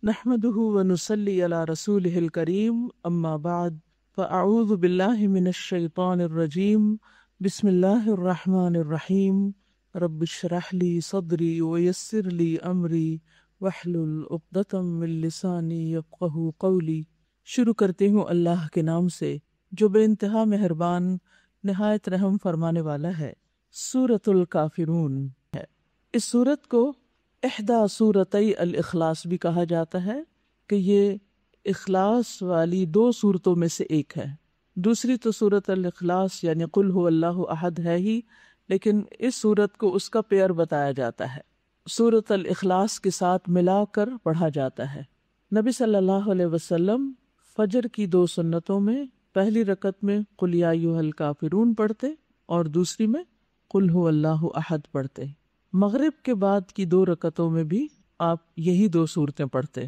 نحمده ونصلي على رسوله الكريم اما بعد فاعوذ بالله من الشيطان الرجيم بسم الله الرحمن الرحيم رب اشرح لي صدري ويسر لي امري واحلل عقدة من لساني يفقهوا قولي۔ شروع کرتی ہوں اللہ کے نام سے جو بے انتہا مہربان نہایت رحم فرمانے والا ہے۔ سورۃ الکافرون ہے۔ اس سورت کو احدی سورتي الاخلاص بھی کہا جاتا ہے کہ یہ اخلاص والی دو صورتوں میں سے ایک ہے۔ دوسری تو سورۃ الاخلاص یعنی قل هو اللہ احد ہے ہی، لیکن اس سورت کو اس کا پیئر بتایا جاتا ہے، سورۃ الاخلاص کے ساتھ ملا کر پڑھا جاتا ہے۔ نبی صلی اللہ علیہ وسلم فجر کی دو سنتوں میں پہلی رکعت میں قل یا ایھا الکافرون پڑھتے اور دوسری میں قل هو اللہ احد پڑھتے۔ مغرب کے بعد کی دو رکعتوں میں بھی آپ یہی دو صورتیں پڑھتے۔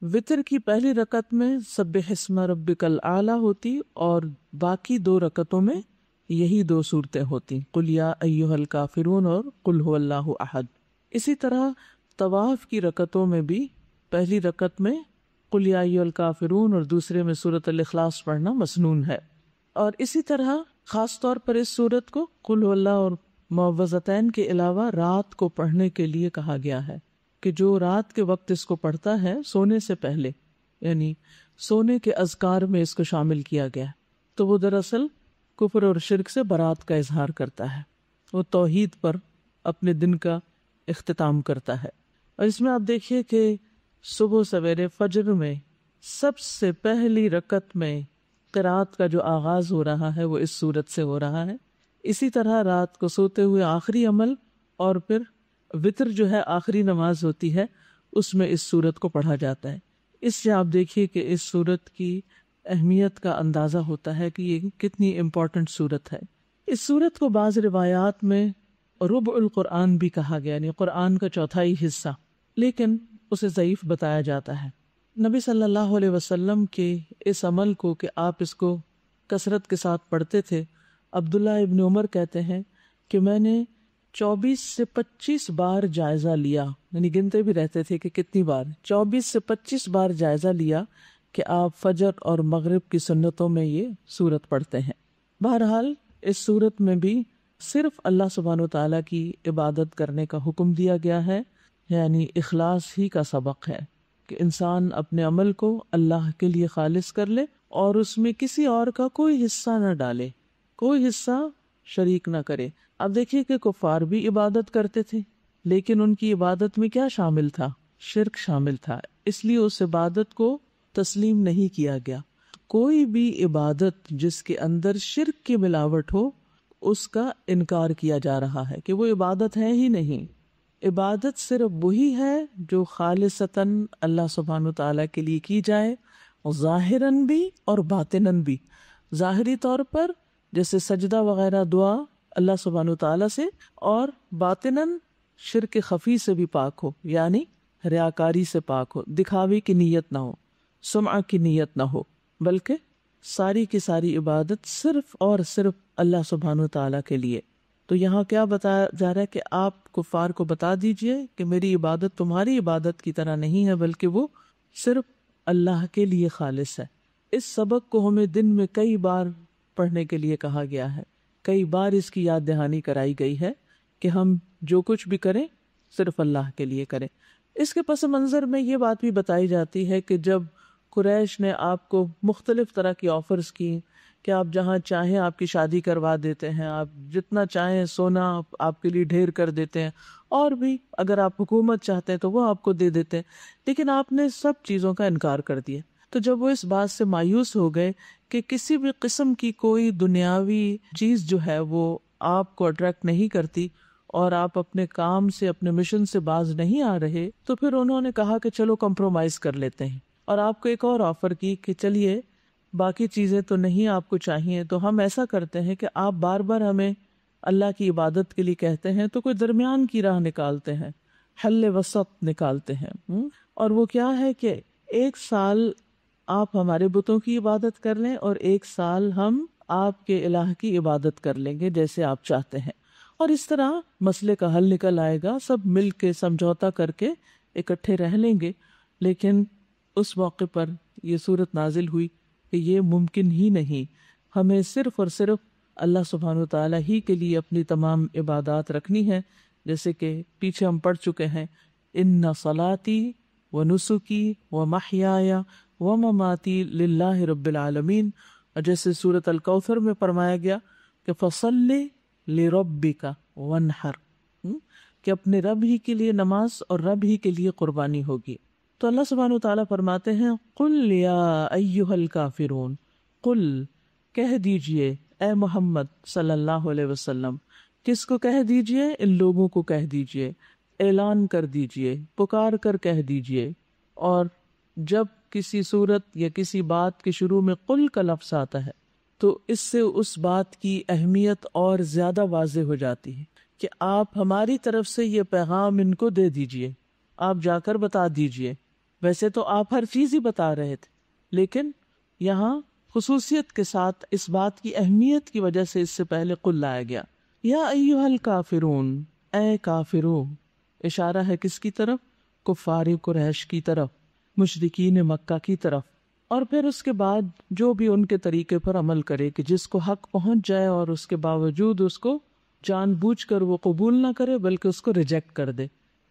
وتر کی پہلی رکعت میں سبح اسم ربک الاعلی ہوتی اور باقی دو رکعتوں میں یہی دو صورتیں ہوتی، قل یا ایھا الکافرون اور قل هو اللہ احد۔ اسی طرح طواف کی رکعتوں میں بھی پہلی رکعت میں قل یا ایھا الکافرون اور دوسرے میں سورۃ الاخلاص پڑھنا مسنون ہے۔ اور اسی طرح خاص طور پر اس سورت کو قل هو اللہ اور معوذتین کے علاوہ رات کو پڑھنے کے لیے کہا گیا ہے کہ جو رات کے وقت اس کو پڑھتا ہے سونے سے پہلے، یعنی سونے کے اذکار میں اس کو شامل کیا گیا، تو وہ دراصل کفر اور شرک سے برات کا اظہار کرتا ہے، وہ توحید پر اپنے دن کا اختتام کرتا ہے۔ اور اس میں آپ دیکھیے کہ صبح سویرے فجر میں سب سے پہلی رکعت میں قرات کا جو آغاز ہو رہا ہے وہ اس سورت سے ہو رہا ہے۔ اسی طرح رات کو سوتے ہوئے آخری عمل اور پھر وتر جو ہے آخری نماز ہوتی ہے، اس میں اس سورت کو پڑھا جاتا ہے۔ اس سے آپ دیکھیے کہ اس سورت کی اہمیت کا اندازہ ہوتا ہے کہ یہ کتنی امپورٹنٹ سورت ہے۔ اس سورت کو بعض روایات میں ربع القرآن بھی کہا گیا، یعنی قرآن کا چوتھائی حصہ، لیکن اسے ضعیف بتایا جاتا ہے۔ نبی صلی اللہ علیہ وسلم کے اس عمل کو کہ آپ اس کو کثرت کے ساتھ پڑھتے تھے، عبداللہ ابن عمر کہتے ہیں کہ میں نے 24 سے 25 بار جائزہ لیا، یعنی گنتے بھی رہتے تھے کہ کتنی بار، 24 سے 25 بار جائزہ لیا کہ آپ فجر اور مغرب کی سنتوں میں یہ سورت پڑھتے ہیں۔ بہرحال اس سورت میں بھی صرف اللہ سبحانہ وتعالیٰ کی عبادت کرنے کا حکم دیا گیا ہے، یعنی اخلاص ہی کا سبق ہے کہ انسان اپنے عمل کو اللہ کے لیے خالص کر لے اور اس میں کسی اور کا کوئی حصہ نہ ڈالے، کوئی حصہ شریک نہ کرے۔ اب دیکھیے کہ کفار بھی عبادت کرتے تھے، لیکن ان کی عبادت میں کیا شامل تھا؟ شرک شامل تھا، اس لیے اس عبادت کو تسلیم نہیں کیا گیا۔ کوئی بھی عبادت جس کے اندر شرک کی ملاوٹ ہو، اس کا انکار کیا جا رہا ہے کہ وہ عبادت ہے ہی نہیں۔ عبادت صرف وہی ہے جو خالصتاً اللہ سبحانہ تعالیٰ کے لیے کی جائے، ظاہراً بھی اور باطناً بھی۔ ظاہری طور پر جیسے سجدہ وغیرہ دعا اللہ سبحانہ تعالیٰ سے، اور باطناً شرک خفی سے بھی پاک ہو، یعنی ریاکاری سے پاک ہو، دکھاوے کی نیت نہ ہو، سمعہ کی نیت نہ ہو، بلکہ ساری کی ساری عبادت صرف اور صرف اللہ سبحانہ تعالیٰ کے لیے۔ تو یہاں کیا بتایا جا رہا ہے کہ آپ کفار کو بتا دیجئے کہ میری عبادت تمہاری عبادت کی طرح نہیں ہے، بلکہ وہ صرف اللہ کے لیے خالص ہے۔ اس سبق کو ہمیں دن میں کئی بار پڑھنے کے لیے کہا گیا ہے، کئی بار اس کی یاد دہانی کرائی گئی ہے کہ ہم جو کچھ بھی کریں صرف اللہ کے لیے کریں۔ اس کے پس منظر میں یہ بات بھی بتائی جاتی ہے کہ جب قریش نے آپ کو مختلف طرح کی آفرز کی کہ آپ جہاں چاہیں آپ کی شادی کروا دیتے ہیں، آپ جتنا چاہیں سونا آپ کے لیے ڈھیر کر دیتے ہیں، اور بھی اگر آپ حکومت چاہتے ہیں تو وہ آپ کو دے دیتے ہیں، لیکن آپ نے سب چیزوں کا انکار کر دیا۔ تو جب وہ اس بات سے مایوس ہو گئے کہ کسی بھی قسم کی کوئی دنیاوی چیز جو ہے وہ آپ کو اٹریکٹ نہیں کرتی اور آپ اپنے کام سے، اپنے مشن سے باز نہیں آ رہے، تو پھر انہوں نے کہا کہ چلو کمپرومائز کر لیتے ہیں، اور آپ کو ایک اور آفر کی کہ چلیے باقی چیزیں تو نہیں آپ کو چاہیے، تو ہم ایسا کرتے ہیں کہ آپ بار بار ہمیں اللہ کی عبادت کے لیے کہتے ہیں تو کوئی درمیان کی راہ نکالتے ہیں، حل وسط نکالتے ہیں۔ اور وہ کیا ہے کہ 1 سال آپ ہمارے بتوں کی عبادت کر لیں اور 1 سال ہم آپ کے الہ کی عبادت کر لیں گے جیسے آپ چاہتے ہیں، اور اس طرح مسئلے کا حل نکل آئے گا، سب مل کے سمجھوتا کر کے اکٹھے رہ لیں گے۔ لیکن اس موقع پر یہ صورت نازل ہوئی کہ یہ ممکن ہی نہیں، ہمیں صرف اور صرف اللہ سبحانہ وتعالیٰ ہی کے لیے اپنی تمام عبادات رکھنی ہے، جیسے کہ پیچھے ہم پڑھ چکے ہیں ان صلاتی و نسکی و محیای و مماتی للہ رب العالمین، اور جیسے سورۃ الکوثر میں فرمایا گیا کہ فصلی لربک وانحر، کہ اپنے رب ہی کے لیے نماز اور رب ہی کے لیے قربانی ہوگی۔ تو اللہ سبحانہ وتعالیٰ فرماتے ہیں قل یا ایھا الکافرون، قل کہہ دیجئے اے محمد صلی اللہ علیہ وسلم، کس کو کہہ دیجئے؟ ان لوگوں کو کہہ دیجئے، اعلان کر دیجئے، پکار کر کہہ دیجئے۔ اور جب کسی صورت یا کسی بات کے شروع میں قل کا لفظ آتا ہے تو اس سے اس بات کی اہمیت اور زیادہ واضح ہو جاتی ہے کہ آپ ہماری طرف سے یہ پیغام ان کو دے دیجئے، آپ جا کر بتا دیجئے۔ ویسے تو آپ ہر چیز ہی بتا رہے تھے، لیکن یہاں خصوصیت کے ساتھ اس بات کی اہمیت کی وجہ سے اس سے پہلے قل لایا گیا۔ یا ایھا الکافرون، اے کافرو، اشارہ ہے کس کی طرف؟ کفار قریش کی طرف، مشرکین مکہ کی طرف۔ اور پھر اس کے بعد جو بھی ان کے طریقے پر عمل کرے کہ جس کو حق پہنچ جائے اور اس کے باوجود اس کو جان بوجھ کر وہ قبول نہ کرے بلکہ اس کو ریجیکٹ کر دے،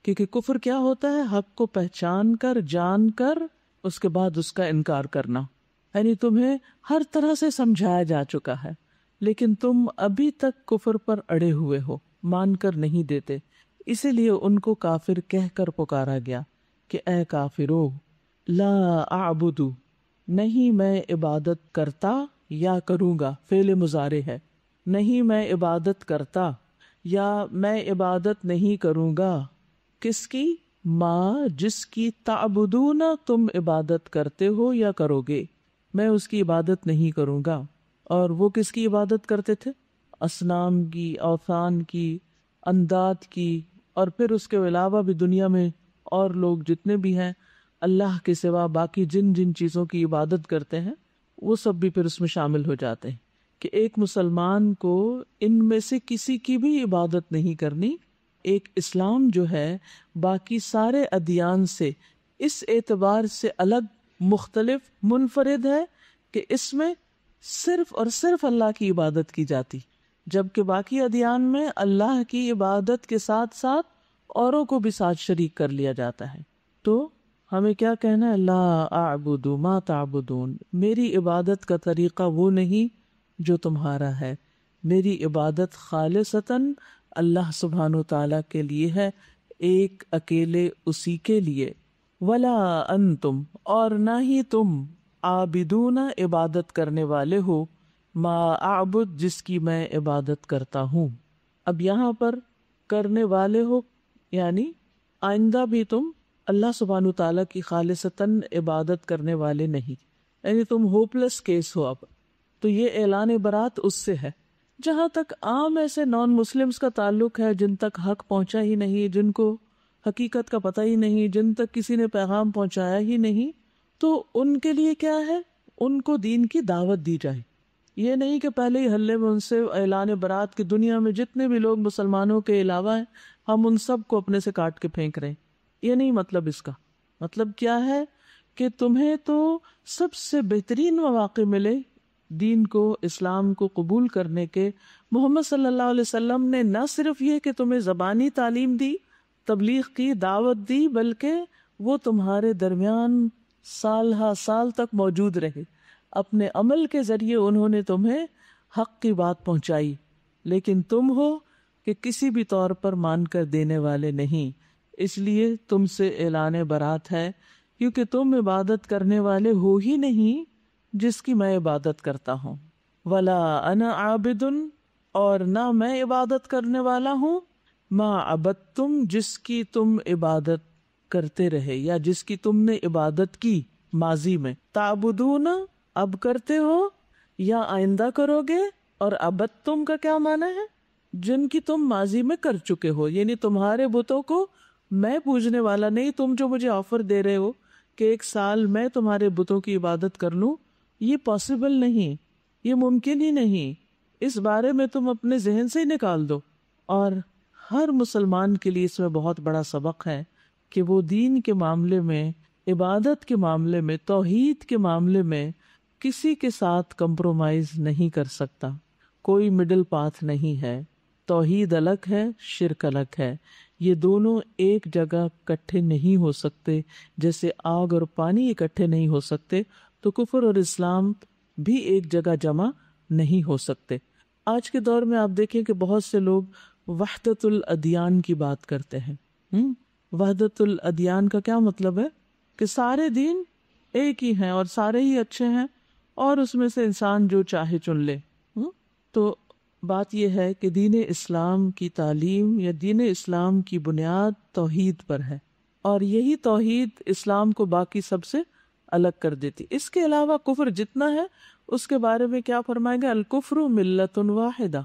کیونکہ کفر کیا ہوتا ہے؟ حق کو پہچان کر، جان کر، اس کے بعد اس کا انکار کرنا۔ یعنی تمہیں ہر طرح سے سمجھایا جا چکا ہے لیکن تم ابھی تک کفر پر اڑے ہوئے ہو، مان کر نہیں دیتے، اسی لیے ان کو کافر کہہ کر پکارا گیا کہ اے کافرو، لا اعبد، نہیں میں عبادت کرتا یا کروں گا، فعل مضارع ہے، نہیں میں عبادت کرتا یا میں عبادت نہیں کروں گا، کس کی؟ ماں جس کی تعبدون تم عبادت کرتے ہو یا کرو گے، میں اس کی عبادت نہیں کروں گا۔ اور وہ کس کی عبادت کرتے تھے؟ اصنام کی، اوثان کی، انداد کی، اور پھر اس کے علاوہ بھی دنیا میں اور لوگ جتنے بھی ہیں اللہ کے سوا باقی جن جن چیزوں کی عبادت کرتے ہیں وہ سب بھی پھر اس میں شامل ہو جاتے ہیں کہ ایک مسلمان کو ان میں سے کسی کی بھی عبادت نہیں کرنی۔ ایک اسلام جو ہے باقی سارے ادیان سے اس اعتبار سے الگ، مختلف، منفرد ہے کہ اس میں صرف اور صرف اللہ کی عبادت کی جاتی، جبکہ باقی ادیان میں اللہ کی عبادت کے ساتھ ساتھ اوروں کو بھی ساتھ شریک کر لیا جاتا ہے۔ تو ہمیں کیا کہنا ہے؟ لا اعبد ما تعبدون، میری عبادت کا طریقہ وہ نہیں جو تمہارا ہے، میری عبادت خالصتاً اللہ سبحانہ وتعالیٰ کے لیے ہے، ایک اکیلے اسی کے لیے۔ ولا انتم، اور نہ ہی تم، عابدون عبادت کرنے والے ہو، ما اعبد جس کی میں عبادت کرتا ہوں۔ اب یہاں پر کرنے والے ہو یعنی آئندہ بھی تم اللہ سبحانہ تعالیٰ کی خالصتاً عبادت کرنے والے نہیں، یعنی تم ہوپلیس کیس ہو۔ اب تو یہ اعلان برات اس سے ہے۔ جہاں تک عام ایسے نان مسلمز کا تعلق ہے جن تک حق پہنچا ہی نہیں، جن کو حقیقت کا پتہ ہی نہیں، جن تک کسی نے پیغام پہنچایا ہی نہیں، تو ان کے لیے کیا ہے؟ ان کو دین کی دعوت دی جائے۔ یہ نہیں کہ پہلے ہی حلے میں ان سے اعلان برات کی دنیا میں جتنے بھی لوگ مسلمانوں کے علاوہ ہیں ہم ان سب کو اپنے سے کاٹ کے پھینک رہے ہیں، یہ نہیں مطلب اس کا۔ مطلب کیا ہے کہ تمہیں تو سب سے بہترین مواقع ملے دین کو، اسلام کو قبول کرنے کے۔ محمد صلی اللہ علیہ وسلم نے نہ صرف یہ کہ تمہیں زبانی تعلیم دی، تبلیغ کی، دعوت دی، بلکہ وہ تمہارے درمیان سال ہا سال تک موجود رہے، اپنے عمل کے ذریعے انہوں نے تمہیں حق کی بات پہنچائی، لیکن تم ہو کہ کسی بھی طور پر مان کر دینے والے نہیں، اس لیے تم سے اعلان برات ہے، کیونکہ تم عبادت کرنے والے ہو ہی نہیں جس کی میں عبادت کرتا ہوں۔ ولا انا عابد، اور نہ میں عبادت کرنے والا ہوں، ما عبدتم جس کی تم عبادت کرتے رہے یا جس کی تم نے عبادت کی ماضی میں، تعبدون اب کرتے ہو یا آئندہ کرو گے، اور عبدتم کا کیا معنی ہے؟ جن کی تم ماضی میں کر چکے ہو، یعنی تمہارے بتوں کو میں پوجنے والا نہیں۔ تم جو مجھے آفر دے رہے ہو کہ ایک سال میں تمہارے بتوں کی عبادت کر لوں، یہ پاسبل نہیں، یہ ممکن ہی نہیں، اس بارے میں تم اپنے ذہن سے ہی نکال دو۔ اور ہر مسلمان کے لیے اس میں بہت بڑا سبق ہے کہ وہ دین کے معاملے میں عبادت کے معاملے میں، توحید کے معاملے میں کسی کے ساتھ کمپرومائز نہیں کر سکتا، کوئی مڈل پاتھ نہیں ہے. توحید الگ ہے، شرک الگ ہے، یہ دونوں ایک جگہ اکٹھے نہیں ہو سکتے. جیسے آگ اور پانی اکٹھے نہیں ہو سکتے، تو کفر اور اسلام بھی ایک جگہ جمع نہیں ہو سکتے. آج کے دور میں آپ دیکھیں کہ بہت سے لوگ وحدت الادیان کی بات کرتے ہیں. وحدت الادیان کا کیا مطلب ہے؟ کہ سارے دین ایک ہی ہیں اور سارے ہی اچھے ہیں، اور اس میں سے انسان جو چاہے چن لے. تو بات یہ ہے کہ دین اسلام کی تعلیم یا دین اسلام کی بنیاد توحید پر ہے، اور یہی توحید اسلام کو باقی سب سے الگ کر دیتی. اس کے علاوہ کفر جتنا ہے اس کے بارے میں کیا فرمائے گا؟ الکفر ملت واحدہ،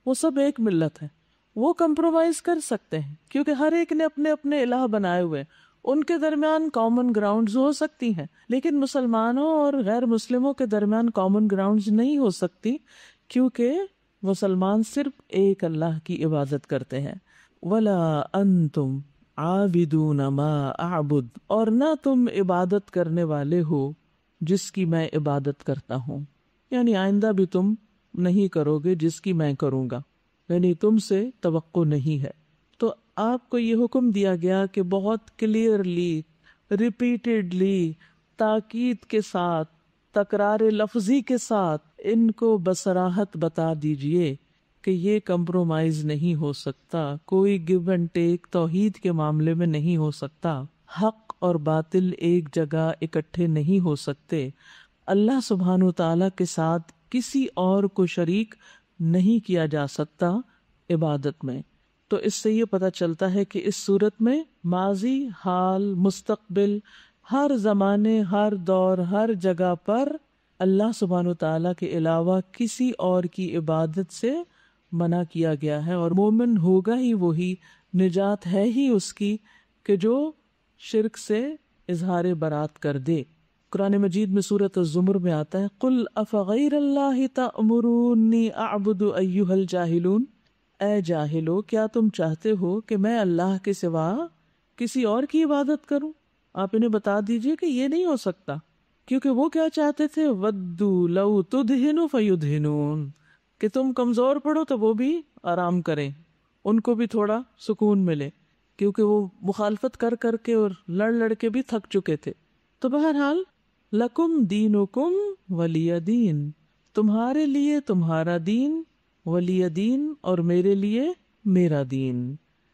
وہ سب ایک ملت ہے، وہ کمپرومائز کر سکتے ہیں کیونکہ ہر ایک نے اپنے اپنے الہ بنائے ہوئے، ان کے درمیان کامن گراؤنڈز ہو سکتی ہیں، لیکن مسلمانوں اور غیر مسلموں کے درمیان کامن گراؤنڈز نہیں ہو سکتی، کیونکہ مسلمان صرف ایک اللہ کی عبادت کرتے ہیں. وَلَا أَنْتُمْ عَابِدُونَ مَا أَعْبُدُ، اور نہ تم عبادت کرنے والے ہو جس کی میں عبادت کرتا ہوں، یعنی آئندہ بھی تم نہیں کرو گے جس کی میں کروں گا، یعنی تم سے توقع نہیں ہے. تو آپ کو یہ حکم دیا گیا کہ بہت کلیئرلی، ریپیٹڈلی، تاکید کے ساتھ، تکرار لفظی کے ساتھ ان کو بصراحت بتا دیجئے کہ یہ کمپرومائز نہیں ہو سکتا، کوئی گیو اینڈ ٹیک توحید کے معاملے میں نہیں ہو سکتا، حق اور باطل ایک جگہ اکٹھے نہیں ہو سکتے، اللہ سبحانہ وتعالیٰ کے ساتھ کسی اور کو شریک نہیں کیا جا سکتا عبادت میں. تو اس سے یہ پتہ چلتا ہے کہ اس صورت میں ماضی، حال، مستقبل، ہر زمانے، ہر دور، ہر جگہ پر اللہ سبحانہ وتعالیٰ کے علاوہ کسی اور کی عبادت سے منع کیا گیا ہے، اور مومن ہوگا ہی وہی، نجات ہے ہی اس کی کہ جو شرک سے اظہار برات کر دے. قرآن مجید میں سورۃ الزمر میں آتا ہے قُلْ أَفَغَيْرَ اللَّهِ تَأْمُرُونِّي أَعْبُدُ أَيُّهَا الْجَاهِلُونَ، اے جاہلو کیا تم چاہتے ہو کہ میں اللہ کے سوا کسی اور کی عبادت کروں؟ آپ انہیں بتا دیجئے کہ یہ نہیں ہو سکتا، کیونکہ وہ کیا چاہتے تھے؟ وَدُّوا لَوْ تُدْهِنُ فَيُدْهِنُونَ، کہ تم کمزور پڑو تو وہ بھی آرام کریں، ان کو بھی تھوڑا سکون ملے، کیونکہ وہ مخالفت کر کر کے اور لڑ لڑ کے بھی تھک چکے تھے. تو بہرحال لَكُمْ دِينُكُمْ وَلِيَ دِين، تمہارے لیے تمہارا دین، ولی دین، اور میرے لیے میرا دین.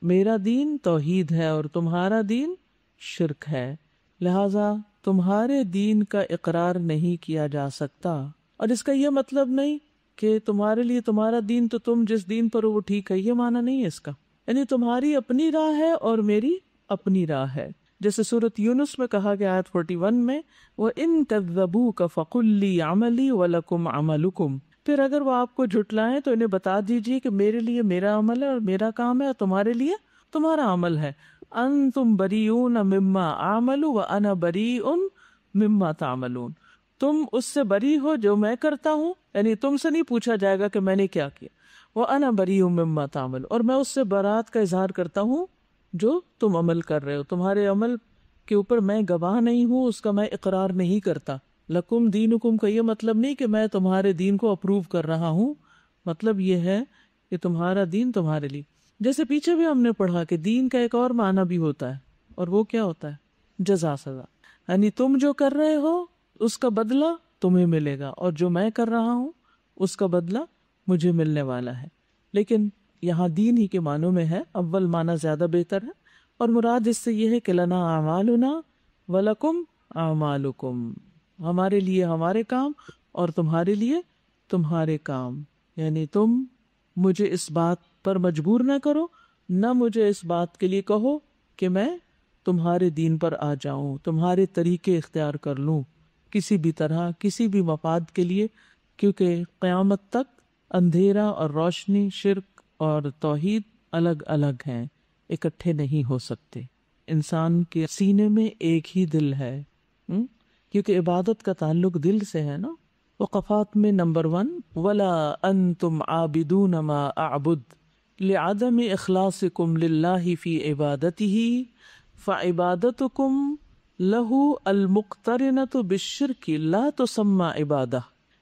میرا دین توحید ہے اور تمہارا دین شرک ہے، لہذا تمہارے دین کا اقرار نہیں کیا جا سکتا. اور اس کا یہ مطلب نہیں کہ تمہارے لیے تمہارا دین تو تم جس دین پر ہو وہ ٹھیک ہے، یہ معنی نہیں ہے اس کا. یعنی تمہاری اپنی راہ ہے اور میری اپنی راہ ہے. جیسے سورۃ یونس میں کہا گیا آیت 41 میں وَإِن كَذَّبُوكَ فَقُلْ لِي عَمَلِي وَلَكُمْ عَمَلُكُمْ، پھر اگر وہ آپ کو جھٹلائیں تو انہیں بتا دیجئے کہ میرے لیے میرا عمل ہے اور میرا کام ہے، اور تمہارے لیے تمہارا عمل ہے. انتم بریئون مما اعمل وانا بریء مما تعملون، تم اس سے بری ہو جو میں کرتا ہوں، یعنی تم سے نہیں پوچھا جائے گا کہ میں نے کیا کیا. وانا بریء مما تعمل، اور میں اس سے برات کا اظہار کرتا ہوں جو تم عمل کر رہے ہو. تمہارے عمل کے اوپر میں گواہ نہیں ہوں، اس کا میں اقرار نہیں کرتا. لکم دینکم کا یہ مطلب نہیں کہ میں تمہارے دین کو اپروو کر رہا ہوں، مطلب یہ ہے کہ تمہارا دین تمہارے لیے. جیسے پیچھے بھی ہم نے پڑھا کہ دین کا ایک اور معنی بھی ہوتا ہے، اور وہ کیا ہوتا ہے؟ جزا، سزا. یعنی تم جو کر رہے ہو اس کا بدلہ تمہیں ملے گا، اور جو میں کر رہا ہوں اس کا بدلہ مجھے ملنے والا ہے. لیکن یہاں دین ہی کے معنوں میں ہے، اول معنی زیادہ بہتر ہے، اور مراد اس سے یہ ہے کہ لنا اعمالنا ولکم اعمالکم، ہمارے لیے ہمارے کام اور تمہارے لیے تمہارے کام. یعنی تم مجھے اس بات پر مجبور نہ کرو، نہ مجھے اس بات کے لیے کہو کہ میں تمہارے دین پر آ جاؤں، تمہارے طریقے اختیار کر لوں کسی بھی طرح، کسی بھی مفاد کے لیے، کیونکہ قیامت تک اندھیرا اور روشنی، شرک اور توحید الگ الگ ہیں، اکٹھے نہیں ہو سکتے. انسان کے سینے میں ایک ہی دل ہے، کیونکہ عبادت کا تعلق دل سے ہے نا. وقفات میں نمبر 1 وَلَا أَنْتُمْ عَابِدُونَ مَا أَعْبُدُ لِعَدَمِ إِخْلَاصِكُمْ لِلَّهِ فِي عِبَادَتِهِ فَعِبَادَتُكُمْ لہو المقترنۃ بالشرک لا تسمى عبادہ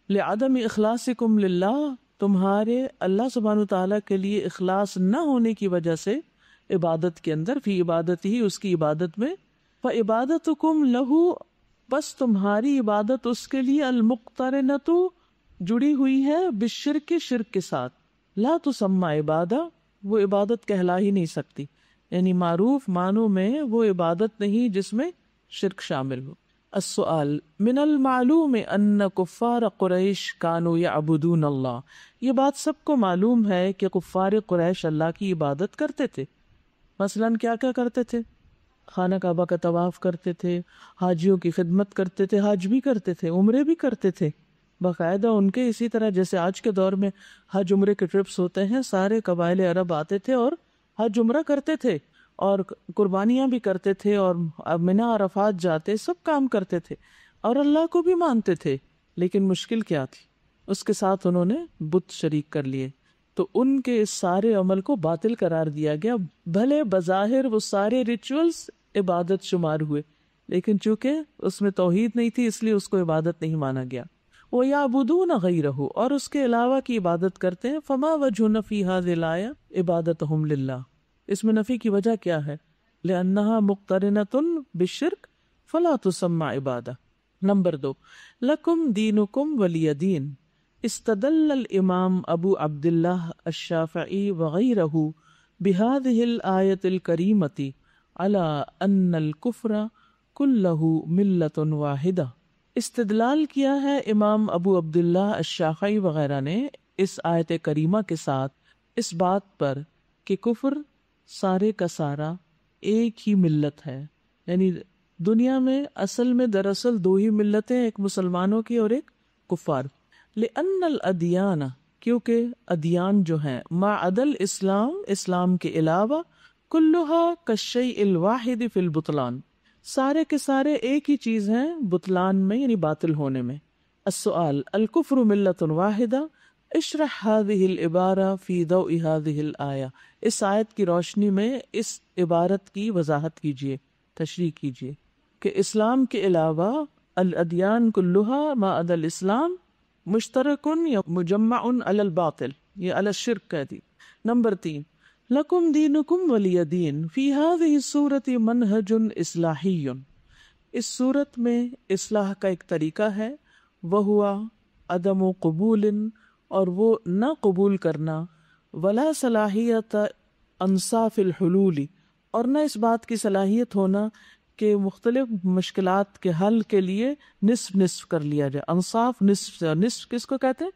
لعدم اخلاصکم للہ، تمہارے اللہ سبحانہ وتعالیٰ کے لیے اخلاص نہ ہونے کی وجہ سے عبادت کے اندر، فی عبادت ہی، اس کی عبادت میں، فعبادتکم لہو، بس تمہاری عبادت اس کے لیے، المقترنۃ جڑی ہوئی ہے، بالشرک، شرک کے ساتھ، لا تسمى عبادہ، وہ عبادت کہلا ہی نہیں سکتی، یعنی معروف معنوں میں وہ عبادت نہیں جس میں شرک شامل ہو۔ السؤال من المعلوم ان کفار قریش کانوا یعبدون اللہ، یہ بات سب کو معلوم ہے کہ کفار قریش اللہ کی عبادت کرتے تھے۔ مثلاً کیا کیا کرتے تھے؟ خانہ کعبہ کا طواف کرتے تھے، حاجیوں کی خدمت کرتے تھے، حج بھی کرتے تھے، عمرے بھی کرتے تھے باقاعدہ ان کے، اسی طرح جیسے آج کے دور میں حج عمرے کے ٹرپس ہوتے ہیں، سارے قبائل عرب آتے تھے اور حج عمرہ کرتے تھے، اور قربانیاں بھی کرتے تھے، اور منی عرفات جاتے، سب کام کرتے تھے، اور اللہ کو بھی مانتے تھے۔ لیکن مشکل کیا تھی؟ اس کے ساتھ انہوں نے بت شریک کر لیے، تو ان کے اس سارے عمل کو باطل قرار دیا گیا، بھلے بظاہر وہ سارے ریچولز عبادت شمار ہوئے، لیکن چونکہ اس میں توحید نہیں تھی اس لیے اس کو عبادت نہیں مانا گیا۔ وَيَعْبُدُونَ غَيْرَهُ، اور اس کے علاوہ کی عبادت کرتے ہیں۔ فَمَا وَجْهُ نَفِي هَذِهِ الْآيَةِ عِبَادَتُهُمْ لِلَّهِ، اس میں نفی کی وجہ کیا ہے؟ لِأَنَّهَا مُقْتَرِنَةٌ بِالشِّرْكِ فَلَا تُسَمَّى عِبَادَةً۔ نمبر 2، لَكُمْ دِينُكُمْ وَلِيَ دِينِ، استدل الامام ابو عبد اللہ الشافعی وغیرہ بهذه الآية الكريمة على أن الكفر كله ملة واحدة۔ استدلال کیا ہے امام ابو عبداللہ الشافعی وغیرہ نے اس آیت کریمہ کے ساتھ اس بات پر کہ کفر سارے کا سارا ایک ہی ملت ہے، یعنی دنیا میں اصل میں دراصل دو ہی ملتیں، ایک مسلمانوں کی اور ایک کفار۔ لأن الادیان، کیونکہ ادیان جو ہیں، ما عدا الاسلام، اسلام کے علاوہ، کلھا کالشیء الواحد فی البطلان، سارے کے سارے ایک ہی چیز ہیں بطلان میں، یعنی باطل ہونے میں۔ السؤال الکفر ملۃ واحدہ، اشرح هذه العبارہ فی ضوء هذه الآیہ، اس آیت کی روشنی میں اس عبارت کی وضاحت کیجیے، تشریح کیجیے کہ اسلام کے علاوہ الادیان کلھا ما عدا الاسلام مشترکن یا مجمع علی الباطل، یہ علی الشرک کہہ دی۔ نمبر 3، لکم دینکم ولی دین، فی هذه السورة منہج اصلاحی، اس صورت میں اصلاح کا ایک طریقہ ہے، وہو عدم قبول، اور وہ نہ قبول کرنا، ولا صلاحیت انصاف الحلول، اور نہ اس بات کی صلاحیت ہونا کہ مختلف مشکلات کے حل کے لیے نصف نصف کر لیا جائے۔ انصاف نصف سے، نصف کس کو کہتے ہیں؟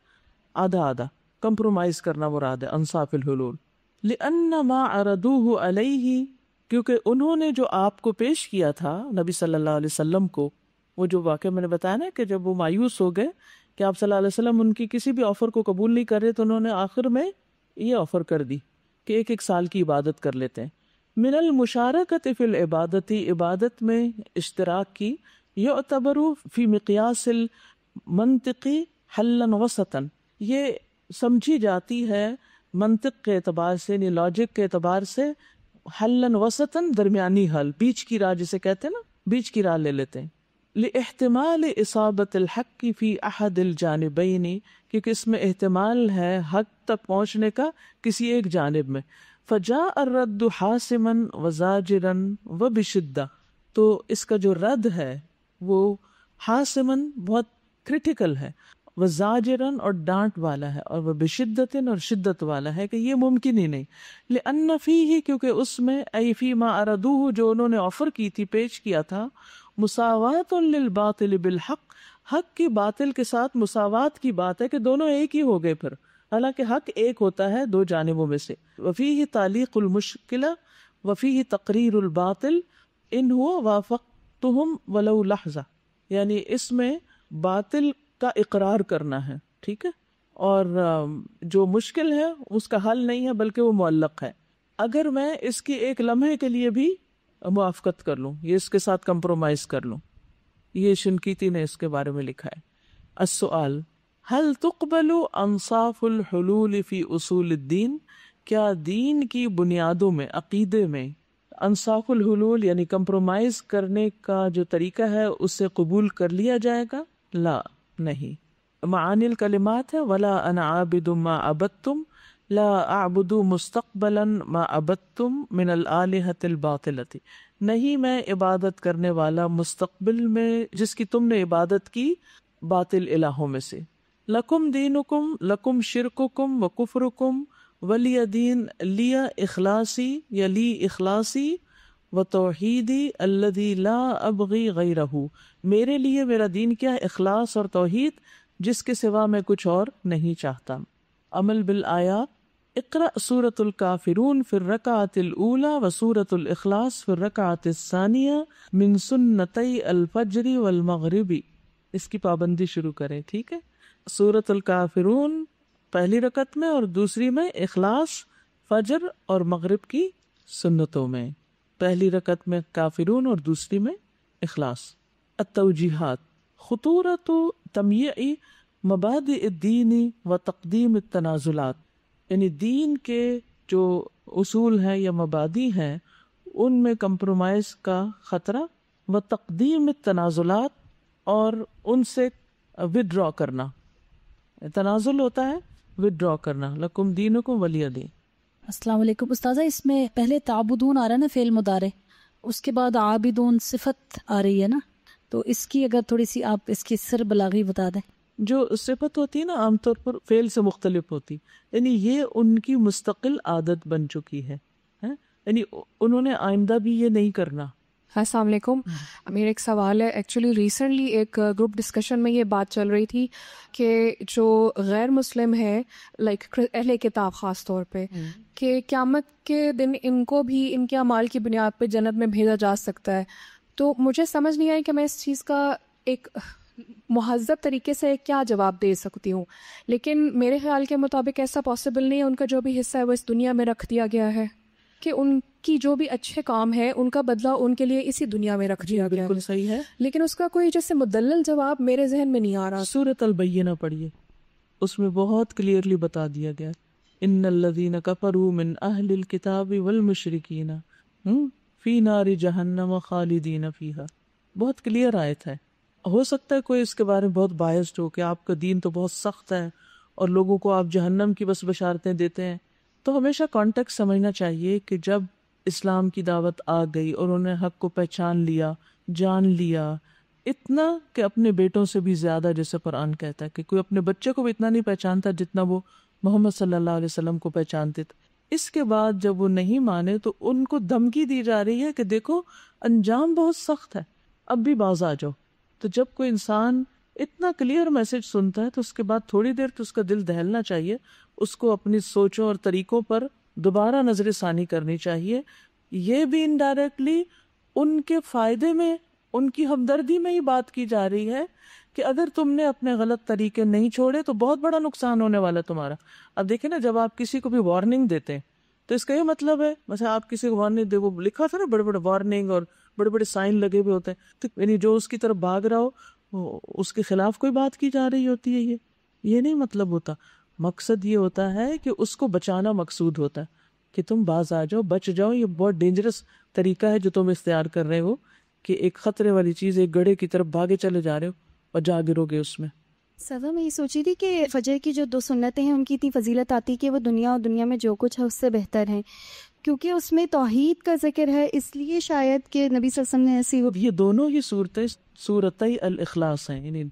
آدھا آدھا، کمپرومائز کرنا مراد ہے انصاف الحلول۔ لأن ما عرضوه علیہ، کیونکہ انہوں نے جو آپ کو پیش کیا تھا نبی صلی اللہ علیہ وسلم کو، وہ جو واقعہ میں نے بتایا نا کہ جب وہ مایوس ہو گئے کہ آپ صلی اللہ علیہ وسلم ان کی کسی بھی آفر کو قبول نہیں کر رہے، تو انہوں نے آخر میں یہ آفر کر دی کہ ایک ایک سال کی عبادت کر لیتے ہیں۔ من المشارکت فی العبادت، عبادت میں اشتراک کی، یعتبر فی مقیاس المنطقی حلا وسطا، یہ سمجھی جاتی ہے منطق کے اعتبار سے، یعنی لاجک کے اعتبار سے، حلا وسطا، درمیانی حل، بیچ کی راہ جسے کہتے ہیں نا، بیچ کی راہ لے لیتے ہیں۔ لاحتمال اصابت الحق فی احد الجانبین، کیونکہ اس میں احتمال ہے حق تک پہنچنے کا کسی ایک جانب میں۔ فجاء الرد حاسما وزاجرا وبشدہ، تو اس کا جو رد ہے وہ حاسما بہت کریٹیکل ہے، وزاجرا اور ڈانٹ والا ہے، اور وبشدت اور شدت والا ہے کہ یہ ممکن ہی نہیں۔ لأن فیہ، کیونکہ اس میں، ای فی ما اردوہ، جو انہوں نے آفر کی تھی، پیش کیا تھا، مساوات للباطل بالحق، حق کی باطل کے ساتھ مساوات کی بات ہے کہ دونوں ایک ہی ہو گئے پھر، حالانکہ حق ایک ہوتا ہے دو جانبوں میں سے۔ وفیہ تعلیق المشکلہ وفیہ تقریر الباطل ان ہوا وافقتہم ولو لحظہ، یعنی اس میں باطل کا اقرار کرنا ہے، ٹھیک ہے، اور جو مشکل ہے اس کا حل نہیں ہے بلکہ وہ معلق ہے، اگر میں اس کی ایک لمحے کے لیے بھی موافقت کر لوں، یہ اس کے ساتھ کمپرومائز کر لوں۔ یہ شنقیطی نے اس کے بارے میں لکھا ہے۔ السؤال هل تقبل انصاف الحلول فی اصول الدین، کیا دین کی بنیادوں میں، عقیدے میں، انصاف الحلول یعنی کمپرومائز کرنے کا جو طریقہ ہے اسے قبول کر لیا جائے گا؟ لا، نہیں. معانی الکلمات ہے ولا انا عابد ما عبدتم لا اعبد مستقبلا ما عبدتم من الالہۃ الباطلۃ. نہیں میں عبادت کرنے والا مستقبل میں جس کی تم نے عبادت کی باطل الہوں میں سے. لکم دینکم لکم شرککم و کفرکم ولی دین لی اخلاصی یا لی اخلاصی و توحیدی الذی لا ابغی غیرہ. میرے لیے میرا دین کیا ہے؟ اخلاص اور توحید جس کے سوا میں کچھ اور نہیں چاہتا. عمل بالآیات. اقرأ سورة الکافرون فی الرکعۃ الاولی و سورة الاخلاص فی الرکعۃ الثانیہ من سنتی الفجر والمغرب. اس کی پابندی شروع کریں، ٹھیک ہے؟ سورة الکافرون پہلی رکعت میں اور دوسری میں اخلاص فجر اور مغرب کی سنتوں میں. پہلی رکعت میں کافرون اور دوسری میں اخلاص. التوجیحات. خطورت تمیع مبادئ الدین و تقدیم التنازلات. یعنی دین کے جو اصول ہیں یا مبادی ہیں ان میں کمپرومائز کا خطرہ، و تقدیم التنازلات اور ان سے ودرا کرنا. تنازل ہوتا ہے ودرا کرنا. لکم دینکم ولی دین. السلام علیکم استاذہ، اس میں پہلے تعبدون آ رہا ہے نا فعل مضارع، اس کے بعد عابدون صفت آ رہی ہے نا، تو اس کی اگر تھوڑی سی آپ اس کی سر بلاغی بتا دیں. جو صفت ہوتی ہے نا عام طور پر فعل سے مختلف ہوتی، یعنی یہ ان کی مستقل عادت بن چکی ہے، یعنی انہوں نے آئندہ بھی یہ نہیں کرنا. السلام علیکم. میرا ایک سوال ہے. ایکچولی ریسنٹلی ایک گروپ ڈسکشن میں یہ بات چل رہی تھی کہ جو غیر مسلم ہے لائک اہل کتاب خاص طور پہ، کہ قیامت کے دن ان کو بھی ان کے اعمال کی بنیاد پہ جنت میں بھیجا جا سکتا ہے. تو مجھے سمجھ نہیں آئی کہ میں اس چیز کا ایک مہذب طریقے سے کیا جواب دے سکتی ہوں، لیکن میرے خیال کے مطابق ایسا پاسبل نہیں ہے. ان کا جو بھی حصہ ہے وہ اس دنیا میں رکھ دیا گیا ہے کہ ان کی جو بھی اچھے کام ہے ان کا بدلہ ان کے لیے اسی دنیا میں رکھ دیا گیا. بالکل صحیح ہے، لیکن اس کا کوئی جیسے مدلل جواب میرے ذہن میں نہیں آ رہا. سورۃ البینہ پڑھیے، اس میں بہت کلیئرلی بتا دیا گیا ان الذین کفروا من اہل الکتاب والمشرکین فی نار جہنم خالدین فیہا. بہت کلیئر آیت ہے. ہو سکتا ہے کوئی اس کے بارے میں بہت بائسڈ ہو کہ آپ کا دین تو بہت سخت ہے اور لوگوں کو آپ جہنم کی بس بشارتیں دیتے ہیں. تو ہمیشہ کانٹیکٹ سمجھنا چاہیے کہ جب اسلام کی دعوت آ گئی اور انہوں نے حق کو پہچان لیا، جان لیا، اتنا کہ اپنے بیٹوں سے بھی زیادہ، جیسے قرآن کہتا ہے کہ کوئی اپنے بچے کو بھی اتنا نہیں پہچانتا جتنا وہ محمد صلی اللہ علیہ وسلم کو پہچانتے تھے. اس کے بعد جب وہ نہیں مانے تو ان کو دھمکی دی جا رہی ہے کہ دیکھو انجام بہت سخت ہے، اب بھی باز آ جاؤ. تو جب کوئی انسان اتنا کلیئر میسج سنتا ہے تو اس کے بعد تھوڑی دیر تو اس کا دل دہلنا چاہیے، اس کو اپنی سوچوں اور طریقوں پر دوبارہ نظر ثانی کرنی چاہیے. یہ بھی انڈائریکٹلی ان کے فائدے میں، ان کی ہمدردی میں ہی بات کی جا رہی ہے کہ اگر تم نے اپنے غلط طریقے نہیں چھوڑے تو بہت بڑا نقصان ہونے والا تمہارا. اب دیکھیں نا، جب آپ کسی کو بھی وارننگ دیتے ہیں تو اس کا یہ مطلب ہے، مثلا آپ کسی کو وارننگ دے، وہ لکھا تھا نا بڑے بڑے وارننگ اور بڑے بڑے سائن لگے ہوئے ہوتے ہیں، تو یعنی جو اس کی طرف بھاگ رہا ہو اس کے خلاف کوئی بات کی جا رہی ہوتی ہے. یہ نہیں مطلب ہوتا. مقصد یہ ہوتا ہے کہ اس کو بچانا مقصود ہوتا ہے کہ تم باز آ جاؤ، بچ جاؤ. یہ بہت ڈینجرس طریقہ ہے جو تم اختیار کر رہے ہو کہ ایک خطرے والی چیز، ایک گڑھے کی طرف بھاگے چلے جا رہے ہو اور جا گرو گے اس میں. سزا میں یہ سوچی تھی کہ فجر کی جو 2 سنتیں ہیں ان کی اتنی فضیلت آتی کہ وہ دنیا اور دنیا میں جو کچھ ہے اس سے بہتر ہیں، کیونکہ اس میں توحید کا ذکر ہے، اس لیے شاید کہ نبی صلی اللہ علیہ وسلم نے ایسی یہ دونوں ہی صورتیں سورتِ الاخلاص ہیں، یعنی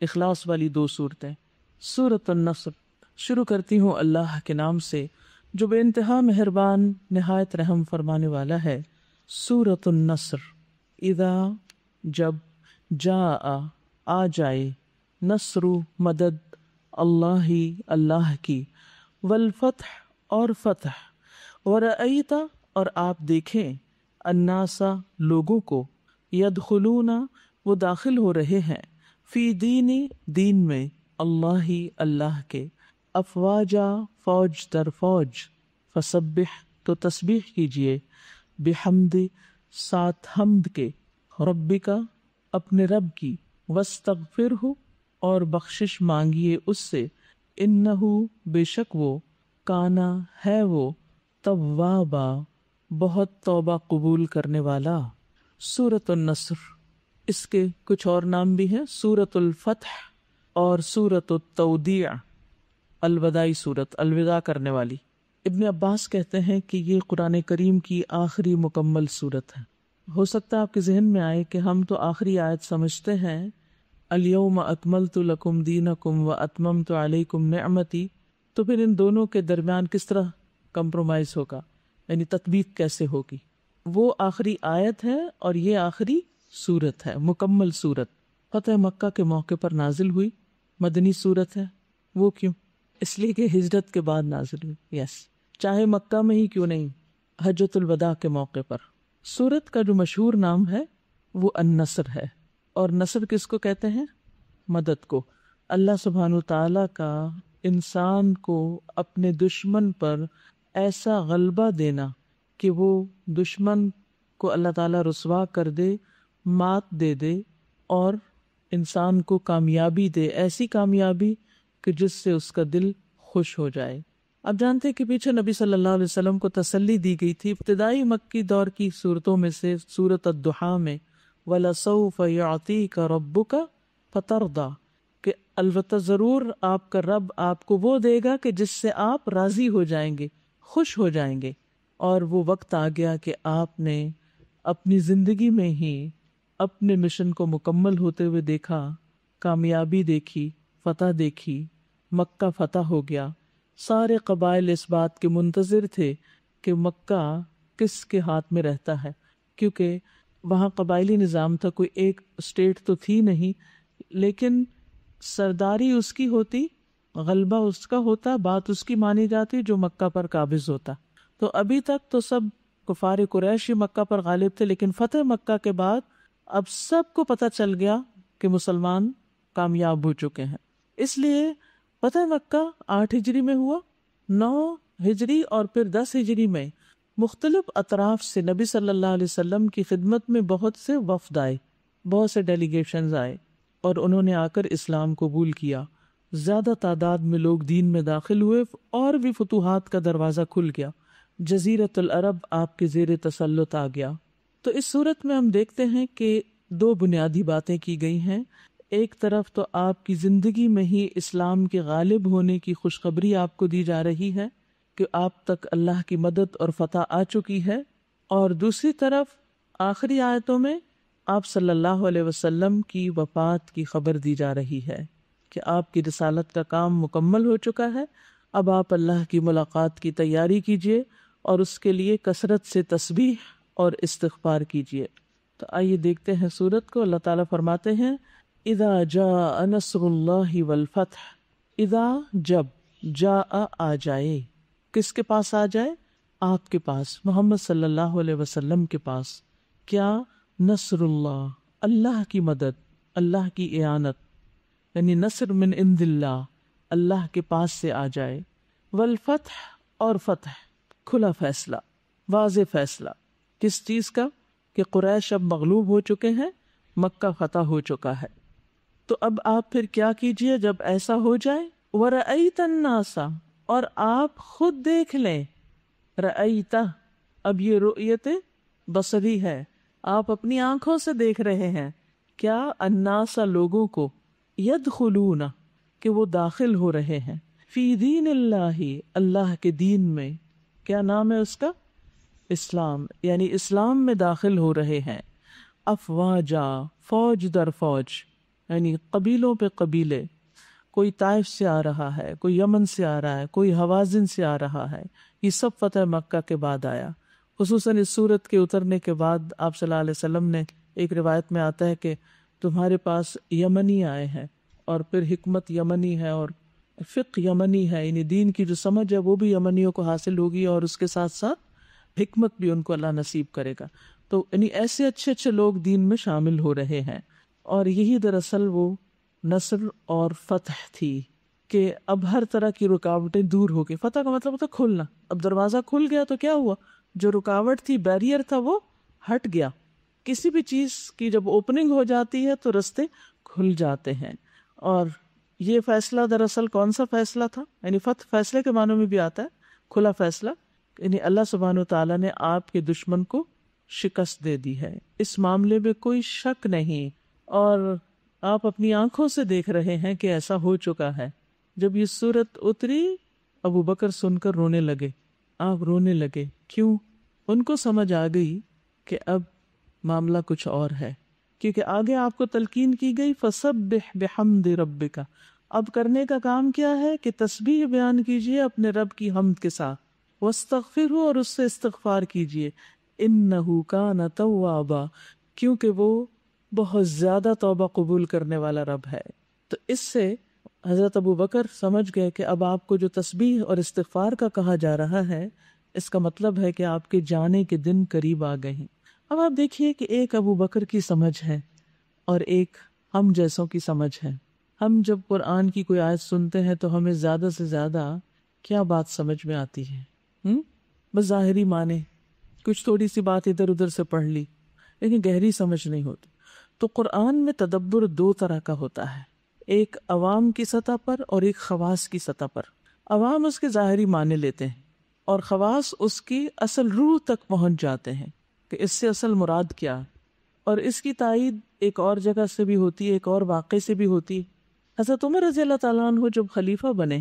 اخلاص والی 2 صورتیں. سورۃ النصر. شروع کرتی ہوں اللہ کے نام سے جو بے انتہا مہربان نہایت رحم فرمانے والا ہے. سورۃ النصر. اذا جب، جاء آ جائے، نصر مدد، اللہ اللہ کی، والفتح اور فتح، ورأیت اور آپ دیکھیں، الناس لوگوں کو، یدخلون وہ داخل ہو رہے ہیں، فی دینی دین میں، اللہ اللہ کے، افواجا فوج در فوج، فسبح تو تسبیح کیجئے، بحمد ساتھ حمد کے، ربک اپنے رب کی، واستغفرہ اور بخشش مانگیے اس سے، انہ بے شک وہ، کانا ہے وہ، توابا بہت توبہ قبول کرنے والا. سورۃ النصر، اس کے کچھ اور نام بھی ہیں، سورۃ الفتح اور سورۃ التودیع، الوداعی سورت، الوداع کرنے والی. ابن عباس کہتے ہیں کہ یہ قرآن کریم کی آخری مکمل سورت ہے. ہو سکتا ہے آپ کے ذہن میں آئے کہ ہم تو آخری آیت سمجھتے ہیں الیوم اکملت لکم دینکم و اتممت علیکم نعمتی، تو پھر ان دونوں کے درمیان کس طرح کمپرومائز ہوگا، یعنی تطبیق کیسے ہوگی. وہ آخری آیت ہے اور یہ آخری سورت ہے، مکمل سورت. فتح مکہ کے موقع پر نازل ہوئی، مدنی سورت ہے. وہ کیوں؟ اس لیے کہ ہجرت کے بعد نازل ہوئی. یس، چاہے مکہ میں ہی کیوں نہیں، حجۃ الوداع کے موقع پر. سورت کا جو مشہور نام ہے وہ النصر ہے. اور نصر کس کو کہتے ہیں؟ مدد کو. اللہ سبحانہ وتعالیٰ کا انسان کو اپنے دشمن پر ایسا غلبہ دینا کہ وہ دشمن کو اللہ تعالیٰ رسوا کر دے، مات دے دے، اور انسان کو کامیابی دے، ایسی کامیابی کہ جس سے اس کا دل خوش ہو جائے. اب جانتے ہیں کہ پیچھے نبی صلی اللہ علیہ وسلم کو تسلی دی گئی تھی. ابتدائی مکی دور کی صورتوں میں سے سورۃ الضحیٰ میں وَلَسَوْفَ يُعْطِيكَ رَبُّكَ فَتَرْضَىٰ، کہ البتہ ضرور آپ کا رب آپ کو وہ دے گا کہ جس سے آپ راضی ہو جائیں گے، خوش ہو جائیں گے. اور وہ وقت آ گیا کہ آپ نے اپنی زندگی میں ہی اپنے مشن کو مکمل ہوتے ہوئے دیکھا، کامیابی دیکھی، فتح دیکھی. مکہ فتح ہو گیا. سارے قبائل اس بات کے منتظر تھے کہ مکہ کس کے ہاتھ میں رہتا ہے، کیونکہ وہاں قبائلی نظام تھا، کوئی ایک اسٹیٹ تو تھی نہیں، لیکن سرداری اس کی ہوتی، غلبہ اس کا ہوتا، بات اس کی مانی جاتی جو مکہ پر قابض ہوتا. تو ابھی تک تو سب کفار قریش ہی مکہ پر غالب تھے، لیکن فتح مکہ کے بعد اب سب کو پتہ چل گیا کہ مسلمان کامیاب ہو چکے ہیں. اس لیے فتح مکہ 8 ہجری میں ہوا، 9 ہجری اور پھر 10 ہجری میں مختلف اطراف سے نبی صلی اللہ علیہ وسلم کی خدمت میں بہت سے وفد آئے، بہت سے ڈیلیگیشنز آئے، اور انہوں نے آ کر اسلام قبول کیا. زیادہ تعداد میں لوگ دین میں داخل ہوئے اور بھی فتوحات کا دروازہ کھل گیا. جزیرۃ العرب آپ کے زیر تسلط آ گیا. تو اس صورت میں ہم دیکھتے ہیں کہ 2 بنیادی باتیں کی گئی ہیں. ایک طرف تو آپ کی زندگی میں ہی اسلام کے غالب ہونے کی خوشخبری آپ کو دی جا رہی ہے کہ آپ تک اللہ کی مدد اور فتح آ چکی ہے، اور دوسری طرف آخری آیتوں میں آپ صلی اللہ علیہ وسلم کی وفات کی خبر دی جا رہی ہے کہ آپ کی رسالت کا کام مکمل ہو چکا ہے. اب آپ اللہ کی ملاقات کی تیاری کیجیے اور اس کے لیے کثرت سے تسبیح اور استغفار کیجیے. تو آئیے دیکھتے ہیں سورت کو. اللہ تعالیٰ فرماتے ہیں اذا جاء نصر اللہ والفتح. اذا جب، جاء آ جائے، کس کے پاس آ جائے؟ آپ کے پاس، محمد صلی اللہ علیہ وسلم کے پاس. کیا؟ نصر اللہ، اللہ کی مدد، اللہ کی اعانت، یعنی نصر من عند اللہ، اللہ کے پاس سے آ جائے. والفتح، اور فتح، کھلا فیصلہ، واضح فیصلہ. کس چیز کا؟ کہ قریش اب مغلوب ہو چکے ہیں، مکہ فتح ہو چکا ہے. تو اب آپ پھر کیا کیجئے جب ایسا ہو جائے؟ وَرَأَيْتَ النَّاسَ، اور آپ خود دیکھ لیں. رأیتہ، اب یہ رؤیت بصری ہے، آپ اپنی آنکھوں سے دیکھ رہے ہیں. کیا؟ الناس، لوگوں کو، یدخلون، کہ وہ داخل ہو رہے ہیں، فی دین اللہ، اللہ کے دین میں. کیا نام ہے اس کا؟ اسلام، یعنی اسلام میں داخل ہو رہے ہیں. افواجا، فوج در فوج، یعنی قبیلوں پہ قبیلے. کوئی طائف سے آ رہا ہے، کوئی یمن سے آ رہا ہے، کوئی حوازن سے آ رہا ہے. یہ سب فتح مکہ کے بعد آیا. خصوصاً اس سورت کے اترنے کے بعد آپ صلی اللہ علیہ وسلم نے، ایک روایت میں آتا ہے کہ تمہارے پاس یمنی آئے ہیں، اور پھر حکمت یمنی ہے اور فقہ یمنی ہے، یعنی دین کی جو سمجھ ہے وہ بھی یمنیوں کو حاصل ہوگی، اور اس کے ساتھ ساتھ حکمت بھی ان کو اللہ نصیب کرے گا. تو یعنی ایسے اچھے اچھے لوگ دین میں شامل ہو رہے ہیں. اور یہی دراصل وہ نصر اور فتح تھی کہ اب ہر طرح کی رکاوٹیں دور ہو گئی. فتح کا مطلب ہوتا ہے کھلنا. اب دروازہ کھل گیا تو کیا ہوا؟ جو رکاوٹ تھی، بیریئر تھا، وہ ہٹ گیا. کسی بھی چیز کی جب اوپننگ ہو جاتی ہے تو رستے کھل جاتے ہیں. اور یہ فیصلہ دراصل کون سا فیصلہ تھا؟ یعنی فتح فیصلے کے معنوں میں بھی آتا ہے، کھلا فیصلہ. یعنی اللہ سبحانہ و تعالیٰ نے آپ کے دشمن کو شکست دے دی ہے، اس معاملے میں کوئی شک نہیں، اور آپ اپنی آنکھوں سے دیکھ رہے ہیں کہ ایسا ہو چکا ہے۔ جب یہ صورت اتری ابو بکر سن کر رونے لگے، آپ رونے لگے، کیوں؟ ان کو سمجھ آ گئی کہ اب معاملہ کچھ اور ہے، کیونکہ آگے آپ کو تلقین کی گئی فسبح بحمد ربک، اب کرنے کا کام کیا ہے کہ تسبیح بیان کیجئے اپنے رب کی حمد کے ساتھ، واستغفرہ، اور اس سے استغفار کیجئے، انہ کان توابا، کیونکہ وہ بہت زیادہ توبہ قبول کرنے والا رب ہے۔ تو اس سے حضرت ابو بکر سمجھ گئے کہ اب آپ کو جو تسبیح اور استغفار کا کہا جا رہا ہے، اس کا مطلب ہے کہ آپ کے جانے کے دن قریب آ گئے ہیں۔ اب آپ دیکھیے کہ ایک ابو بکر کی سمجھ ہے اور ایک ہم جیسوں کی سمجھ ہے۔ ہم جب قرآن کی کوئی آیت سنتے ہیں تو ہمیں زیادہ سے زیادہ کیا بات سمجھ میں آتی ہے؟ بس ظاہری معنی، کچھ تھوڑی سی بات ادھر ادھر سے پڑھ لی، لیکن گہری سمجھ نہیں ہوتی۔ تو قرآن میں تدبر دو طرح کا ہوتا ہے، ایک عوام کی سطح پر اور ایک خواص کی سطح پر۔ عوام اس کے ظاہری معنی لیتے ہیں اور خواص اس کی اصل روح تک پہنچ جاتے ہیں کہ اس سے اصل مراد کیا، اور اس کی تائید ایک اور جگہ سے بھی ہوتی ہے، ایک اور واقعے سے بھی ہوتی ہے۔ حضرت عمر رضی اللہ تعالیٰ عنہ جب خلیفہ بنے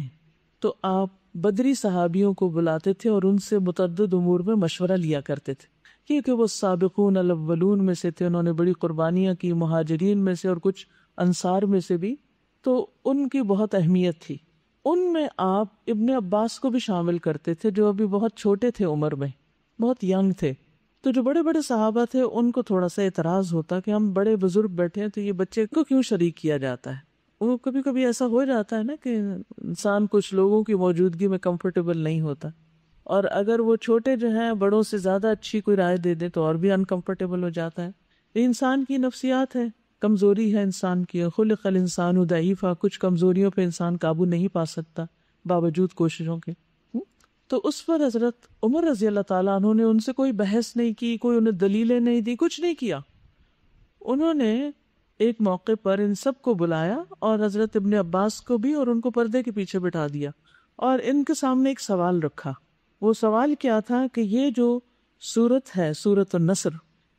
تو آپ بدری صحابیوں کو بلاتے تھے اور ان سے متعدد امور میں مشورہ لیا کرتے تھے، کیونکہ وہ سابقون الاولون میں سے تھے، انہوں نے بڑی قربانیاں کی، مہاجرین میں سے اور کچھ انصار میں سے بھی، تو ان کی بہت اہمیت تھی۔ ان میں آپ ابن عباس کو بھی شامل کرتے تھے جو ابھی بہت چھوٹے تھے، عمر میں بہت ینگ تھے۔ تو جو بڑے بڑے صحابہ تھے ان کو تھوڑا سا اعتراض ہوتا کہ ہم بڑے بزرگ بیٹھے ہیں تو یہ بچے کو کیوں شریک کیا جاتا ہے۔ وہ کبھی کبھی ایسا ہو جاتا ہے نا کہ انسان کچھ لوگوں کی موجودگی میں کمفرٹیبل نہیں ہوتا، اور اگر وہ چھوٹے جو ہیں بڑوں سے زیادہ اچھی کوئی رائے دے دیں تو اور بھی انکمفرٹیبل ہو جاتا ہے۔ یہ انسان کی نفسیات ہے، کمزوری ہے انسان کی، خلق الانسان ضعیفا، کچھ کمزوریوں پہ انسان قابو نہیں پا سکتا باوجود کوششوں کے۔ تو اس پر حضرت عمر رضی اللہ تعالیٰ عنہ نے ان سے کوئی بحث نہیں کی، کوئی انہیں دلیلیں نہیں دی، کچھ نہیں کیا۔ انہوں نے ایک موقع پر ان سب کو بلایا اور حضرت ابن عباس کو بھی، اور ان کو پردے کے پیچھے بٹھا دیا اور ان کے سامنے ایک سوال رکھا۔ وہ سوال کیا تھا کہ یہ جو سورت ہے، سورت النصر،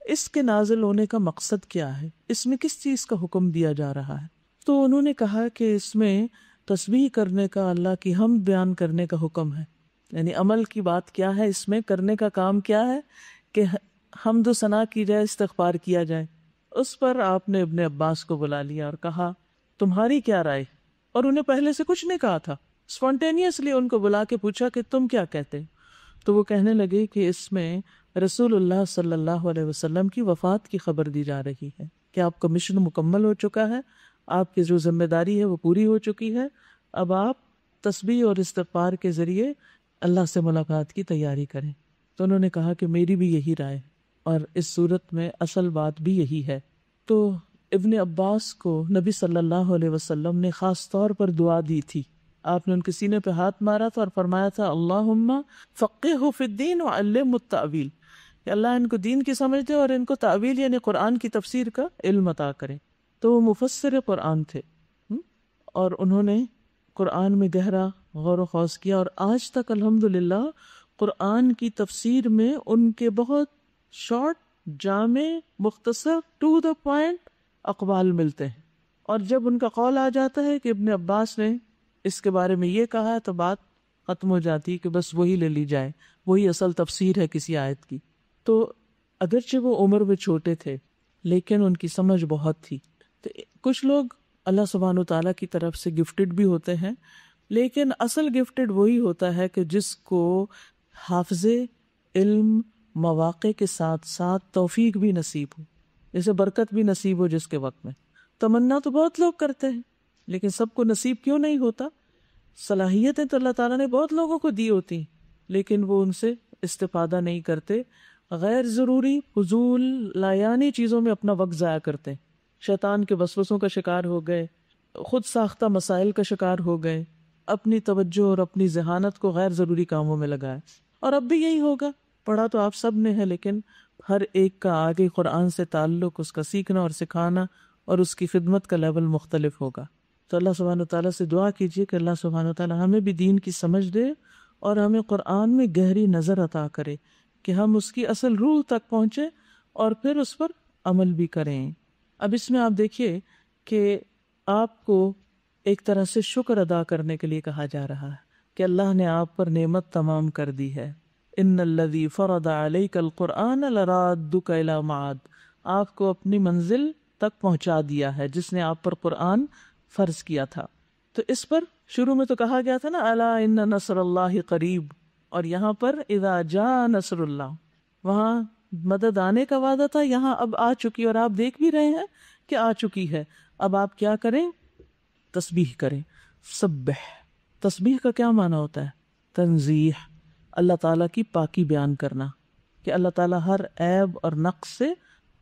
اس کے نازل ہونے کا مقصد کیا ہے، اس میں کس چیز کا حکم دیا جا رہا ہے؟ تو انہوں نے کہا کہ اس میں تسبیح کرنے کا، اللہ کی حمد بیان کرنے کا حکم ہے، یعنی عمل کی بات کیا ہے، اس میں کرنے کا کام کیا ہے کہ حمد و ثنا کی جائے، استغفار کیا جائے۔ اس پر آپ نے ابن عباس کو بلا لیا اور کہا تمہاری کیا رائے، اور انہیں پہلے سے کچھ نہیں کہا تھا، اسپونٹینیسلی ان کو بلا کے پوچھا کہ تم کیا کہتے؟ تو وہ کہنے لگے کہ اس میں رسول اللہ صلی اللہ علیہ وسلم کی وفات کی خبر دی جا رہی ہے کہ آپ کا مشن مکمل ہو چکا ہے، آپ کی جو ذمہ داری ہے وہ پوری ہو چکی ہے، اب آپ تسبیح اور استغفار کے ذریعے اللہ سے ملاقات کی تیاری کریں۔ تو انہوں نے کہا کہ میری بھی یہی رائے، اور اس صورت میں اصل بات بھی یہی ہے۔ تو ابن عباس کو نبی صلی اللہ علیہ وسلم نے خاص طور پر دعا دی تھی، آپ نے ان کے سینے پہ ہاتھ مارا تھا اور فرمایا تھا اللہم فقہہ فی الدین وعلمہ التأویل، کہ اللہ ان کو دین کی سمجھ دے اور ان کو تأویل یعنی قرآن کی تفسیر کا علم عطا کرے۔ تو وہ مفسر قرآن تھے اور انہوں نے قرآن میں گہرا غور و خوض کیا، اور آج تک الحمدللہ قرآن کی تفسیر میں ان کے بہت شارٹ، جامع، مختصر، ٹو دا پوائنٹ اقوال ملتے ہیں، اور جب ان کا قول آ جاتا ہے کہ ابن عباس نے اس کے بارے میں یہ کہا تو بات ختم ہو جاتی کہ بس وہی لے لی جائے، وہی اصل تفسیر ہے کسی آیت کی۔ تو اگرچہ وہ عمر میں چھوٹے تھے لیکن ان کی سمجھ بہت تھی۔ تو کچھ لوگ اللہ سبحانہ و تعالیٰ کی طرف سے گفٹڈ بھی ہوتے ہیں، لیکن اصل گفٹڈ وہی ہوتا ہے کہ جس کو حافظے علم، مواقع کے ساتھ ساتھ توفیق بھی نصیب ہو، جیسے برکت بھی نصیب ہو جس کے وقت میں۔ تمنا تو بہت لوگ کرتے ہیں لیکن سب کو نصیب کیوں نہیں ہوتا؟ صلاحیتیں تو اللہ تعالیٰ نے بہت لوگوں کو دی ہوتی ہیں لیکن وہ ان سے استفادہ نہیں کرتے، غیر ضروری فضول لایانی چیزوں میں اپنا وقت ضائع کرتے ہیں، شیطان کے وسوسوں کا شکار ہو گئے، خود ساختہ مسائل کا شکار ہو گئے، اپنی توجہ اور اپنی ذہانت کو غیر ضروری کاموں میں لگائے۔ اور اب بھی یہی ہوگا، پڑھا تو آپ سب نے ہے لیکن ہر ایک کا آگے قرآن سے تعلق، اس کا سیکھنا اور سکھانا اور اس کی خدمت کا لیول مختلف ہوگا۔ تو اللہ سبحانہ و تعالیٰ سے دعا کیجیے کہ اللہ سبحانہ و تعالیٰ ہمیں بھی دین کی سمجھ دے اور ہمیں قرآن میں گہری نظر عطا کرے کہ ہم اس کی اصل روح تک پہنچے اور پھر اس پر عمل بھی کریں۔ اب اس میں آپ دیکھیے کہ آپ کو ایک طرح سے شکر ادا کرنے کے لیے کہا جا رہا ہے کہ اللہ نے آپ پر نعمت تمام کر دی ہے۔ ان الذی فرض علیک القرآن لرادک الی معاد، آپ کو اپنی منزل تک پہنچا دیا ہے جس نے آپ پر قرآن فرض کیا تھا۔ تو اس پر شروع میں تو کہا گیا تھا نا الا ان نصر اللہ قریب، اور یہاں پر اذا جاء نصر اللہ، وہاں مدد آنے کا وعدہ تھا، یہاں اب آ چکی، اور آپ دیکھ بھی رہے ہیں کہ آ چکی ہے۔ اب آپ کیا کریں؟ تسبیح کریں۔ سبح، تسبیح کا کیا معنی ہوتا ہے؟ تنزیح، اللہ تعالیٰ کی پاکی بیان کرنا کہ اللہ تعالیٰ ہر عیب اور نقص سے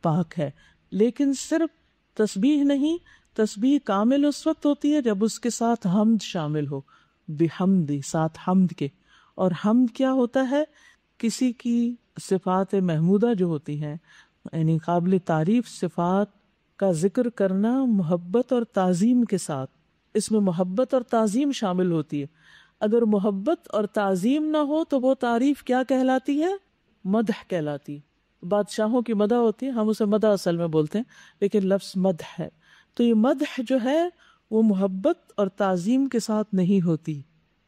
پاک ہے۔ لیکن صرف تسبیح نہیں، تسبیح کامل اس وقت ہوتی ہے جب اس کے ساتھ حمد شامل ہو، بحمدی، ساتھ حمد کے۔ اور حمد کیا ہوتا ہے؟ کسی کی صفات محمودہ جو ہوتی ہیں، یعنی قابل تعریف صفات کا ذکر کرنا محبت اور تعظیم کے ساتھ، اس میں محبت اور تعظیم شامل ہوتی ہے۔ اگر محبت اور تعظیم نہ ہو تو وہ تعریف کیا کہلاتی ہے؟ مدح کہلاتی ہے۔ بادشاہوں کی مدح ہوتی ہے، ہم اسے مدح اصل میں بولتے ہیں، لیکن لفظ مدح ہے۔ تو یہ مدح جو ہے وہ محبت اور تعظیم کے ساتھ نہیں ہوتی۔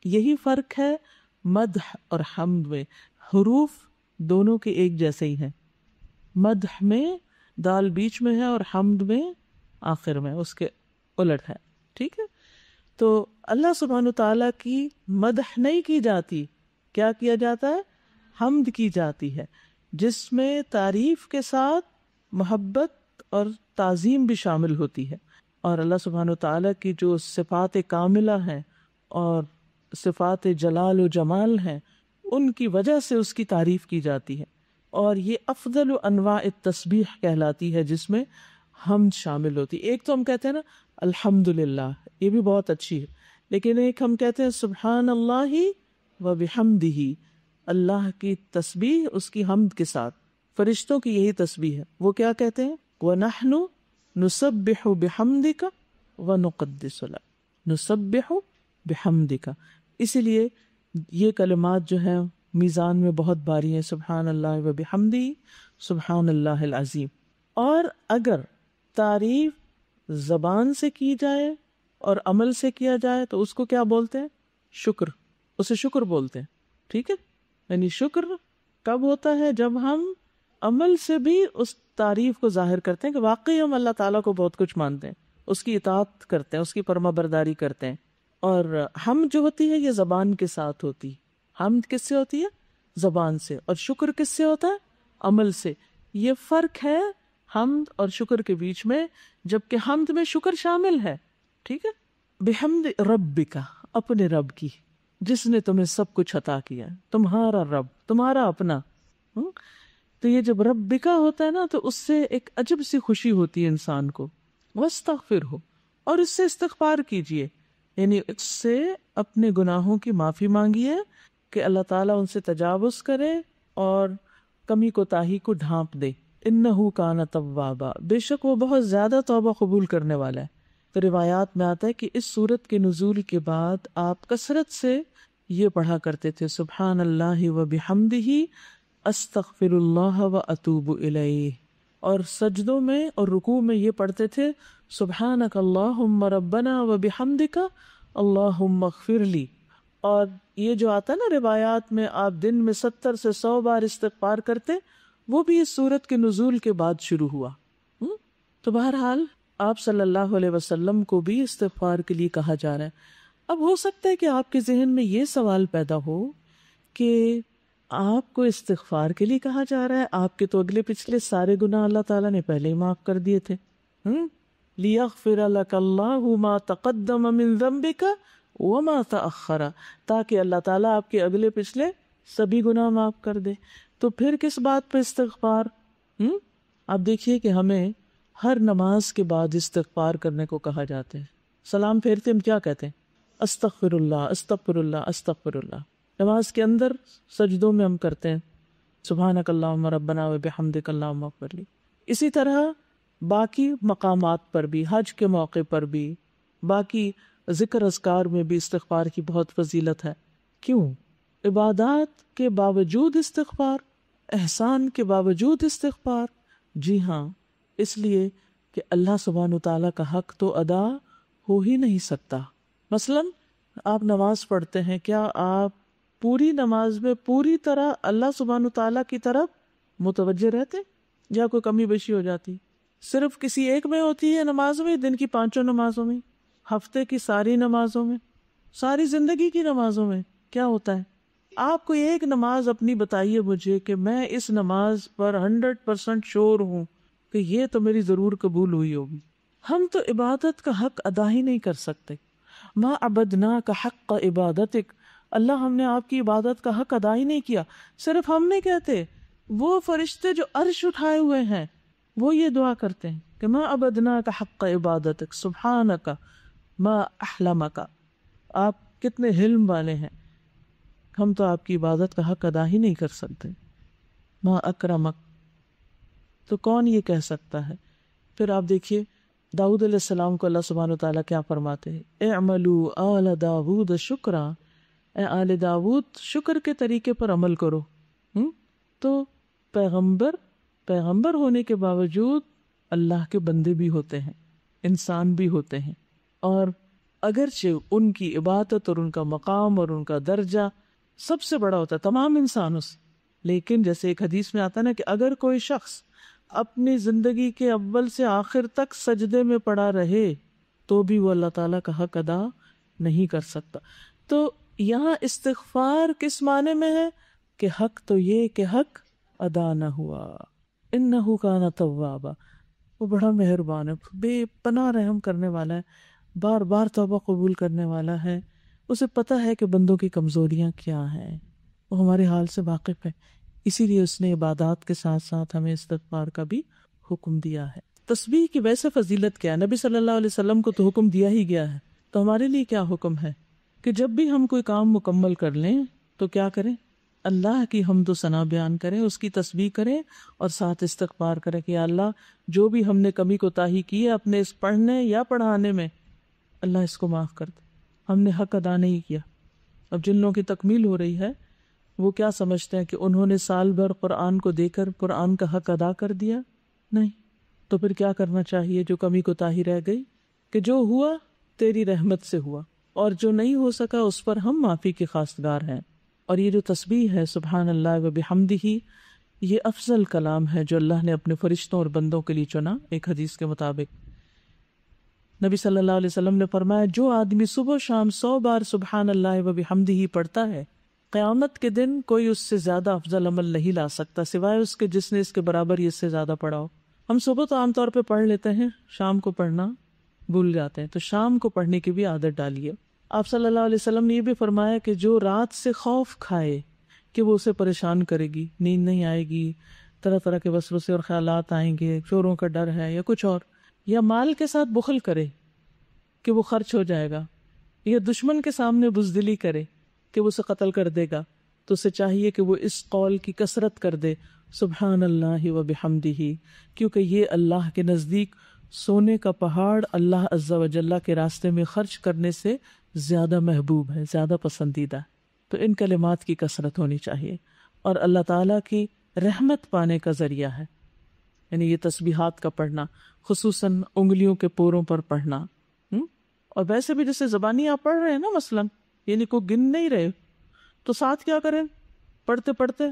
یہی فرق ہے مدح اور حمد میں، حروف دونوں کے ایک جیسے ہی ہیں۔ مدح میں دال بیچ میں ہے اور حمد میں آخر میں، اس کے الٹ ہے، ٹھیک ہے؟ تو اللہ سبحانہ تعالیٰ کی مدح نہیں کی جاتی، کیا کیا جاتا ہے؟ حمد کی جاتی ہے، جس میں تعریف کے ساتھ محبت اور تعظیم بھی شامل ہوتی ہے۔ اور اللہ سبحانہ تعالیٰ کی جو صفات کاملہ ہیں اور صفات جلال و جمال ہیں، ان کی وجہ سے اس کی تعریف کی جاتی ہے۔ اور یہ افضل انواع التسبیح کہلاتی ہے جس میں حمد شامل ہوتی ہے۔ ایک تو ہم کہتے ہیں نا الحمدللہ، یہ بھی بہت اچھی ہے، لیکن ایک ہم کہتے ہیں سبحان اللہ و بحمدہ، اللہ کی تسبیح اس کی حمد کے ساتھ۔ فرشتوں کی یہی تسبیح ہے، وہ کیا کہتے ہیں؟ وَنَحْنُ نُسَبِّحُ بِحَمْدِكَ وَنُقَدِّسُ لَكَ، نُسَبِّحُ بِحَمْدِكَ۔ اسی لیے یہ کلمات جو ہیں میزان میں بہت باری ہیں، سبحان اللہ و بحمدہ، سبحان اللہ العظیم۔ اور اگر تعریف زبان سے کی جائے اور عمل سے کیا جائے تو اس کو کیا بولتے ہیں؟ شکر، اسے شکر بولتے ہیں، ٹھیک ہے؟ یعنی شکر کب ہوتا ہے؟ جب ہم عمل سے بھی اس تعریف کو ظاہر کرتے ہیں کہ واقعی ہم اللہ تعالیٰ کو بہت کچھ مانتے ہیں، اس کی اطاعت کرتے ہیں، اس کی فرما برداری کرتے ہیں۔ اور حمد جو ہوتی ہے یہ زبان کے ساتھ ہوتی ہے۔ حمد کس سے ہوتی ہے؟ زبان سے۔ اور شکر کس سے ہوتا ہے؟ عمل سے۔ یہ فرق ہے حمد اور شکر کے بیچ میں، جبکہ حمد میں شکر شامل ہے، ٹھیک ہے؟ بحمد ربک، اپنے رب کی، جس نے تمہیں سب کچھ عطا کیا، تمہارا رب، تمہارا اپنا۔ تو یہ جب ربکا ہوتا ہے نا تو اس سے ایک عجب سی خوشی ہوتی ہے انسان کو۔ واستغفرہ، اور اس سے استغفار کیجئے، یعنی اس سے اپنے گناہوں کی معافی مانگیے کہ اللہ تعالیٰ ان سے تجاوز کرے اور کمی کوتاہی کو ڈھانپ دے۔ انہ کان توابا، بے شک وہ بہت زیادہ توبہ قبول کرنے والا ہے۔ تو روایات میں آتا ہے کہ اس سورت کے نزول کے بعد آپ کثرت سے یہ پڑھا کرتے تھے سبحان اللہ و بحمدہ استغفر اللہ و اتوب الیہ، اور سجدوں میں اور رکوع میں یہ پڑھتے تھے سبحانک اللہم ربنا و بحمدک اللہم اغفر لی۔ اور یہ جو آتا نا روایات میں آپ دن میں 70 سے 100 بار استغفار کرتے، وہ بھی اس سورت کے نزول کے بعد شروع ہوا۔ تو بہرحال آپ صلی اللہ علیہ وسلم کو بھی استغفار کے لیے کہا جا رہا ہے۔ اب ہو سکتا ہے کہ آپ کے ذہن میں یہ سوال پیدا ہو کہ آپ کو استغفار کے لیے کہا جا رہا ہے، آپ کے تو اگلے پچھلے سارے گناہ اللہ تعالیٰ نے پہلے ہی معاف کر دیے تھے۔ لِيَغْفِرَ لَكَ اللَّهُ مَا تَقَدَّمَ مِن ذَنبِكَ وَمَا تَأَخَّرَ، تاکہ اللہ تعالیٰ آپ کے اگلے پچھلے سبھی گناہ معاف کر دے۔ تو پھر کس بات پہ استغفار؟ آپ دیکھیے کہ ہمیں ہر نماز کے بعد استغفار کرنے کو کہا جاتا ہے۔ سلام پھیرتے ہم کیا کہتے ہیں؟ استغفر اللہ، استغفر اللہ، استغفر اللہ۔ نماز کے اندر سجدوں میں ہم کرتے ہیں سبحانک اللہم ربنا و بحمدک اللہم اغفر لی۔ اسی طرح باقی مقامات پر بھی، حج کے موقع پر بھی، باقی ذکر اذکار میں بھی استغفار کی بہت فضیلت ہے۔ کیوں؟ عبادات کے باوجود استغفار، احسان کے باوجود استغفار؟ جی ہاں، اس لیے کہ اللہ سبحانہ تعالیٰ کا حق تو ادا ہو ہی نہیں سکتا۔ مثلاً آپ نماز پڑھتے ہیں، کیا آپ پوری نماز میں پوری طرح اللہ سبحانہ تعالیٰ کی طرف متوجہ رہتے یا کوئی کمی بیشی ہو جاتی؟ صرف کسی ایک میں ہوتی ہے نماز میں، دن کی 5 نمازوں میں، ہفتے کی ساری نمازوں میں، ساری زندگی کی نمازوں میں کیا ہوتا ہے؟ آپ کوئی ایک نماز اپنی بتائیے مجھے کہ میں اس نماز پر 100% شور ہوں کہ یہ تو میری ضرور قبول ہوئی ہوگی۔ ہم تو عبادت کا حق ادا ہی نہیں کر سکتے۔ ما عبدناک حق عبادتک، اللہ ہم نے آپ کی عبادت کا حق ادا ہی نہیں کیا۔ صرف ہم نہیں کہتے، وہ فرشتے جو عرش اٹھائے ہوئے ہیں وہ یہ دعا کرتے ہیں کہ ما عبدناک حق عبادتک سبحانک ما احلمک۔ آپ کتنے حلم والے ہیں، ہم تو آپ کی عبادت کا حق ادا ہی نہیں کر سکتے۔ ما اکرمک، تو کون یہ کہہ سکتا ہے؟ پھر آپ دیکھیے داؤد علیہ السلام کو اللہ سبحانہ وتعالیٰ کیا فرماتے ہیں، اعملوا آل داود شکرا، اے آل داود شکر کے طریقے پر عمل کرو۔ تو پیغمبر ہونے کے باوجود اللہ کے بندے بھی ہوتے ہیں، انسان بھی ہوتے ہیں، اور اگرچہ ان کی عبادت اور ان کا مقام اور ان کا درجہ سب سے بڑا ہوتا ہے تمام انسانوں سے، لیکن جیسے ایک حدیث میں آتا ہے نا کہ اگر کوئی شخص اپنی زندگی کے اول سے آخر تک سجدے میں پڑا رہے تو بھی وہ اللہ تعالیٰ کا حق ادا نہیں کر سکتا۔ تو یہاں استغفار کس معنی میں ہے کہ حق تو یہ کہ حق ادا نہ ہوا۔ انہ کان توابا، وہ بڑا مہربان ہے، بے پناہ رحم کرنے والا ہے، بار بار توبہ قبول کرنے والا ہے، اسے پتہ ہے کہ بندوں کی کمزوریاں کیا ہیں، وہ ہمارے حال سے واقف ہے، اسی لیے اس نے عبادات کے ساتھ ساتھ ہمیں استغفار کا بھی حکم دیا ہے۔ تسبیح کی ویسے فضیلت کیا ہے؟ نبی صلی اللہ علیہ وسلم کو تو حکم دیا ہی گیا ہے، تو ہمارے لیے کیا حکم ہے کہ جب بھی ہم کوئی کام مکمل کر لیں تو کیا کریں؟ اللہ کی حمد و ثنا بیان کریں، اس کی تسبیح کریں اور ساتھ استغفار کریں کہ یا اللہ جو بھی ہم نے کمی کوتاہی کی ہے اپنے اس پڑھنے یا پڑھانے میں، اللہ اس کو معاف کر دے، ہم نے حق ادا نہیں کیا۔ اب جن لوگوں کی تکمیل ہو رہی ہے وہ کیا سمجھتے ہیں کہ انہوں نے سال بھر قرآن کو دے کر قرآن کا حق ادا کر دیا؟ نہیں۔ تو پھر کیا کرنا چاہیے جو کمی کوتاہی رہ گئی؟ کہ جو ہوا تیری رحمت سے ہوا، اور جو نہیں ہو سکا اس پر ہم معافی کے خواستگار ہیں۔ اور یہ جو تسبیح ہے سبحان اللہ و بحمدہ، یہ افضل کلام ہے جو اللہ نے اپنے فرشتوں اور بندوں کے لیے چنا۔ ایک حدیث کے مطابق نبی صلی اللہ علیہ وسلم نے فرمایا جو آدمی صبح و شام 100 بار سبحان اللہ و بحمدہ پڑھتا ہے، قیامت کے دن کوئی اس سے زیادہ افضل عمل نہیں لا سکتا سوائے اس کے جس نے اس کے برابر اس سے زیادہ پڑھا ہو۔ ہم صبح تو عام طور پہ پڑھ لیتے ہیں، شام کو پڑھنا بھول جاتے ہیں، تو شام کو پڑھنے کی بھی عادت ڈالیے۔ آپ صلی اللہ علیہ وسلم نے یہ بھی فرمایا کہ جو رات سے خوف کھائے کہ وہ اسے پریشان کرے گی، نیند نہیں آئے گی، طرح طرح کے وسوسے اور خیالات آئیں گے، چوروں کا ڈر ہے یا کچھ اور، یا مال کے ساتھ بخل کرے کہ وہ خرچ ہو جائے گا، یا دشمن کے سامنے بزدلی کرے کہ وہ اسے قتل کر دے گا، تو اسے چاہیے کہ وہ اس قول کی کثرت کر دے سبحان اللہ و بحمدہ، کیونکہ یہ اللہ کے نزدیک سونے کا پہاڑ اللہ عز و جل کے راستے میں خرچ کرنے سے زیادہ محبوب ہے، زیادہ پسندیدہ ہے۔ تو ان کلمات کی کثرت ہونی چاہیے، اور اللہ تعالیٰ کی رحمت پانے کا ذریعہ ہے، یعنی یہ تسبیحات کا پڑھنا، خصوصاً انگلیوں کے پوروں پر پڑھنا۔ اور ویسے بھی جیسے زبانی آپ پڑھ رہے ہیں نا، مثلاً یعنی کوئی گن نہیں رہے تو ساتھ کیا کریں، پڑھتے پڑھتے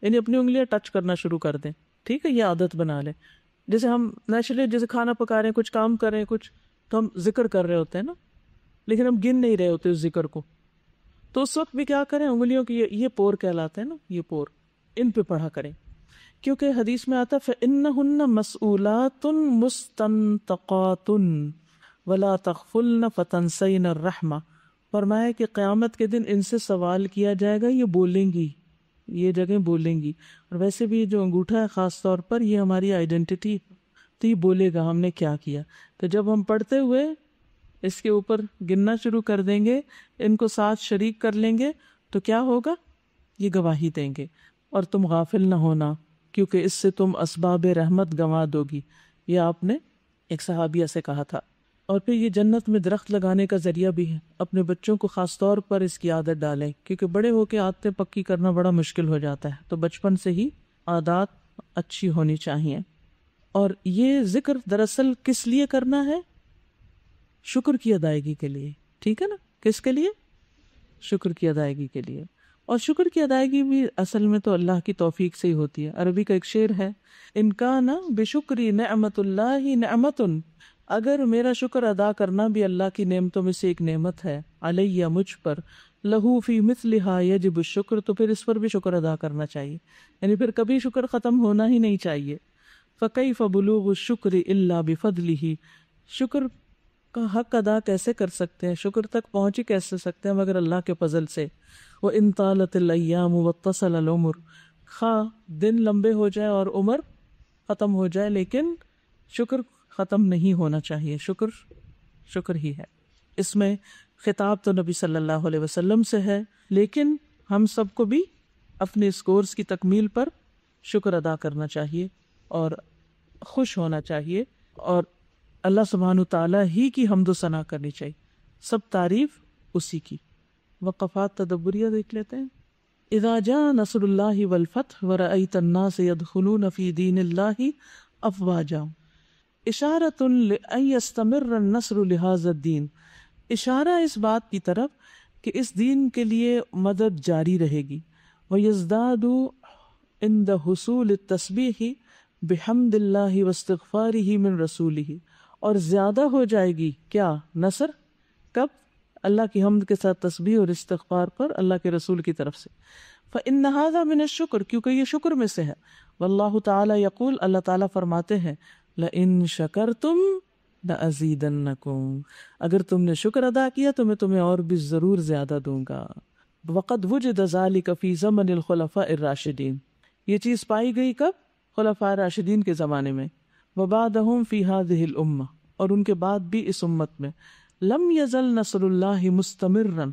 یعنی اپنی انگلیاں ٹچ کرنا شروع کر دیں، ٹھیک ہے، یہ عادت بنا لیں۔ جیسے ہم نیچرلی جیسے کھانا پکا رہے ہیں، کچھ کام کر رہے ہیں، کچھ تو ہم ذکر کر رہے ہوتے ہیں نا، لیکن ہم گن نہیں رہے ہوتے اس ذکر کو، تو اس وقت بھی کیا کریں، انگلیوں کی یہ پور کہلاتے ہیں نا، یہ پور، ان پہ پڑھا کریں، کیونکہ حدیث میں آتا ہے فَإِنَّهُنَّ مَسْئُولَاتٌ مُسْتَنْتَقَاتٌ وَلَا تَغْفُلْنَ فَتَنْسَيْنَ الرَّحْمَةَ، فرمایا کہ قیامت کے دن ان سے سوال کیا جائے گا، یہ بولیں گی، یہ جگہ بولیں گی، اور ویسے بھی جو انگوٹھا ہے خاص طور پر یہ ہماری آئیڈینٹی، تو یہ بولے گا ہم نے کیا کیا۔ تو جب ہم پڑھتے ہوئے اس کے اوپر گننا شروع کر دیں گے، ان کو ساتھ شریک کر لیں گے، تو کیا ہوگا، یہ گواہی دیں گے، اور تم غافل نہ ہونا کیونکہ اس سے تم اسباب رحمت گنوا دو گی۔ یہ آپ نے ایک صحابیہ سے کہا تھا۔ اور پھر یہ جنت میں درخت لگانے کا ذریعہ بھی ہے. اپنے بچوں کو خاص طور پر اس کی عادت ڈالیں، کیونکہ بڑے ہو کے عادتیں پکی کرنا بڑا مشکل ہو جاتا ہے. تو بچپن سے ہی عادات اچھی ہونی چاہیے. اور یہ ذکر دراصل کس لیے کرنا ہے؟ شکر کی ادائیگی کے لیے. ٹھیک ہے نا؟ کس کے لیے؟ شکر کی ادائیگی کے لیے. اور شکر کی ادائیگی بھی اصل میں تو اللہ کی توفیق سے ہی ہوتی ہے. عربی کا ایک شعر ہے، ان کان بشکری نعمت اللہ نعمت، اگر میرا شکر ادا کرنا بھی اللہ کی نعمتوں میں سے ایک نعمت ہے، علیہ مجھ پر، لہو فی مثلہا یجب الشکر، تو پھر اس پر بھی شکر ادا کرنا چاہیے. یعنی پھر کبھی شکر ختم ہونا ہی نہیں چاہیے. فکیف بلوغ الشکر الا بفضلہ، شکر کا حق ادا کیسے کر سکتے ہیں، شکر تک پہنچ ہی کیسے سکتے ہیں مگر اللہ کے فضل سے. وَإِن طَالَتِ الْأَيَّامُ وَاطَّصَلَ الْعُمُرُ، خواہ دن لمبے ہو جائے اور عمر ختم ہو جائے لیکن شکر ختم نہیں ہونا چاہیے. شکر ہی ہے. اس میں خطاب تو نبی صلی اللہ علیہ وسلم سے ہے، لیکن ہم سب کو بھی اپنے اس کورس کی تکمیل پر شکر ادا کرنا چاہیے اور خوش ہونا چاہیے، اور اللہ سبحانہ تعالیٰ ہی کی حمد و ثنا کرنی چاہیے. سب تعریف اسی کی. وقفات تدبریہ دیکھ لیتے ہیں. اذا جاء نصر اللہ والفتح ورأیت الناس يدخلون فی دین اللہ افواجا، اشارۃ لأن یستمر النصر لہذا الدین، اشارہ اس بات کی طرف کہ اس دین کے لیے مدد جاری رہے گی. ویزداد عند حصول التسبیح بحمد اللہ واستغفارہ من رسولہ، اور زیادہ ہو جائے گی کیا نصر؟ کب؟ اللہ کی حمد کے ساتھ تسبیح اور استغفار پر اللہ کے رسول کی طرف سے. فإن هذا من الشکر، کیونکہ یہ شکر میں سے ہے. واللہ تعالی یقول، اللہ تعالیٰ فرماتے ہیں، لئن شکرتم لأزیدنکم، اگر تم نے شکر ادا کیا تو میں تمہیں اور بھی ضرور زیادہ دوں گا. وقد وجد ذلک فی زمن الخلفاء الراشدین، یہ چیز پائی گئی کب؟ خلفاء راشدین کے زمانے میں. وبعدہم فی ہذہ الامہ، اور ان کے بعد بھی اس امت میں. لم یزل نصر اللہ مستمرا،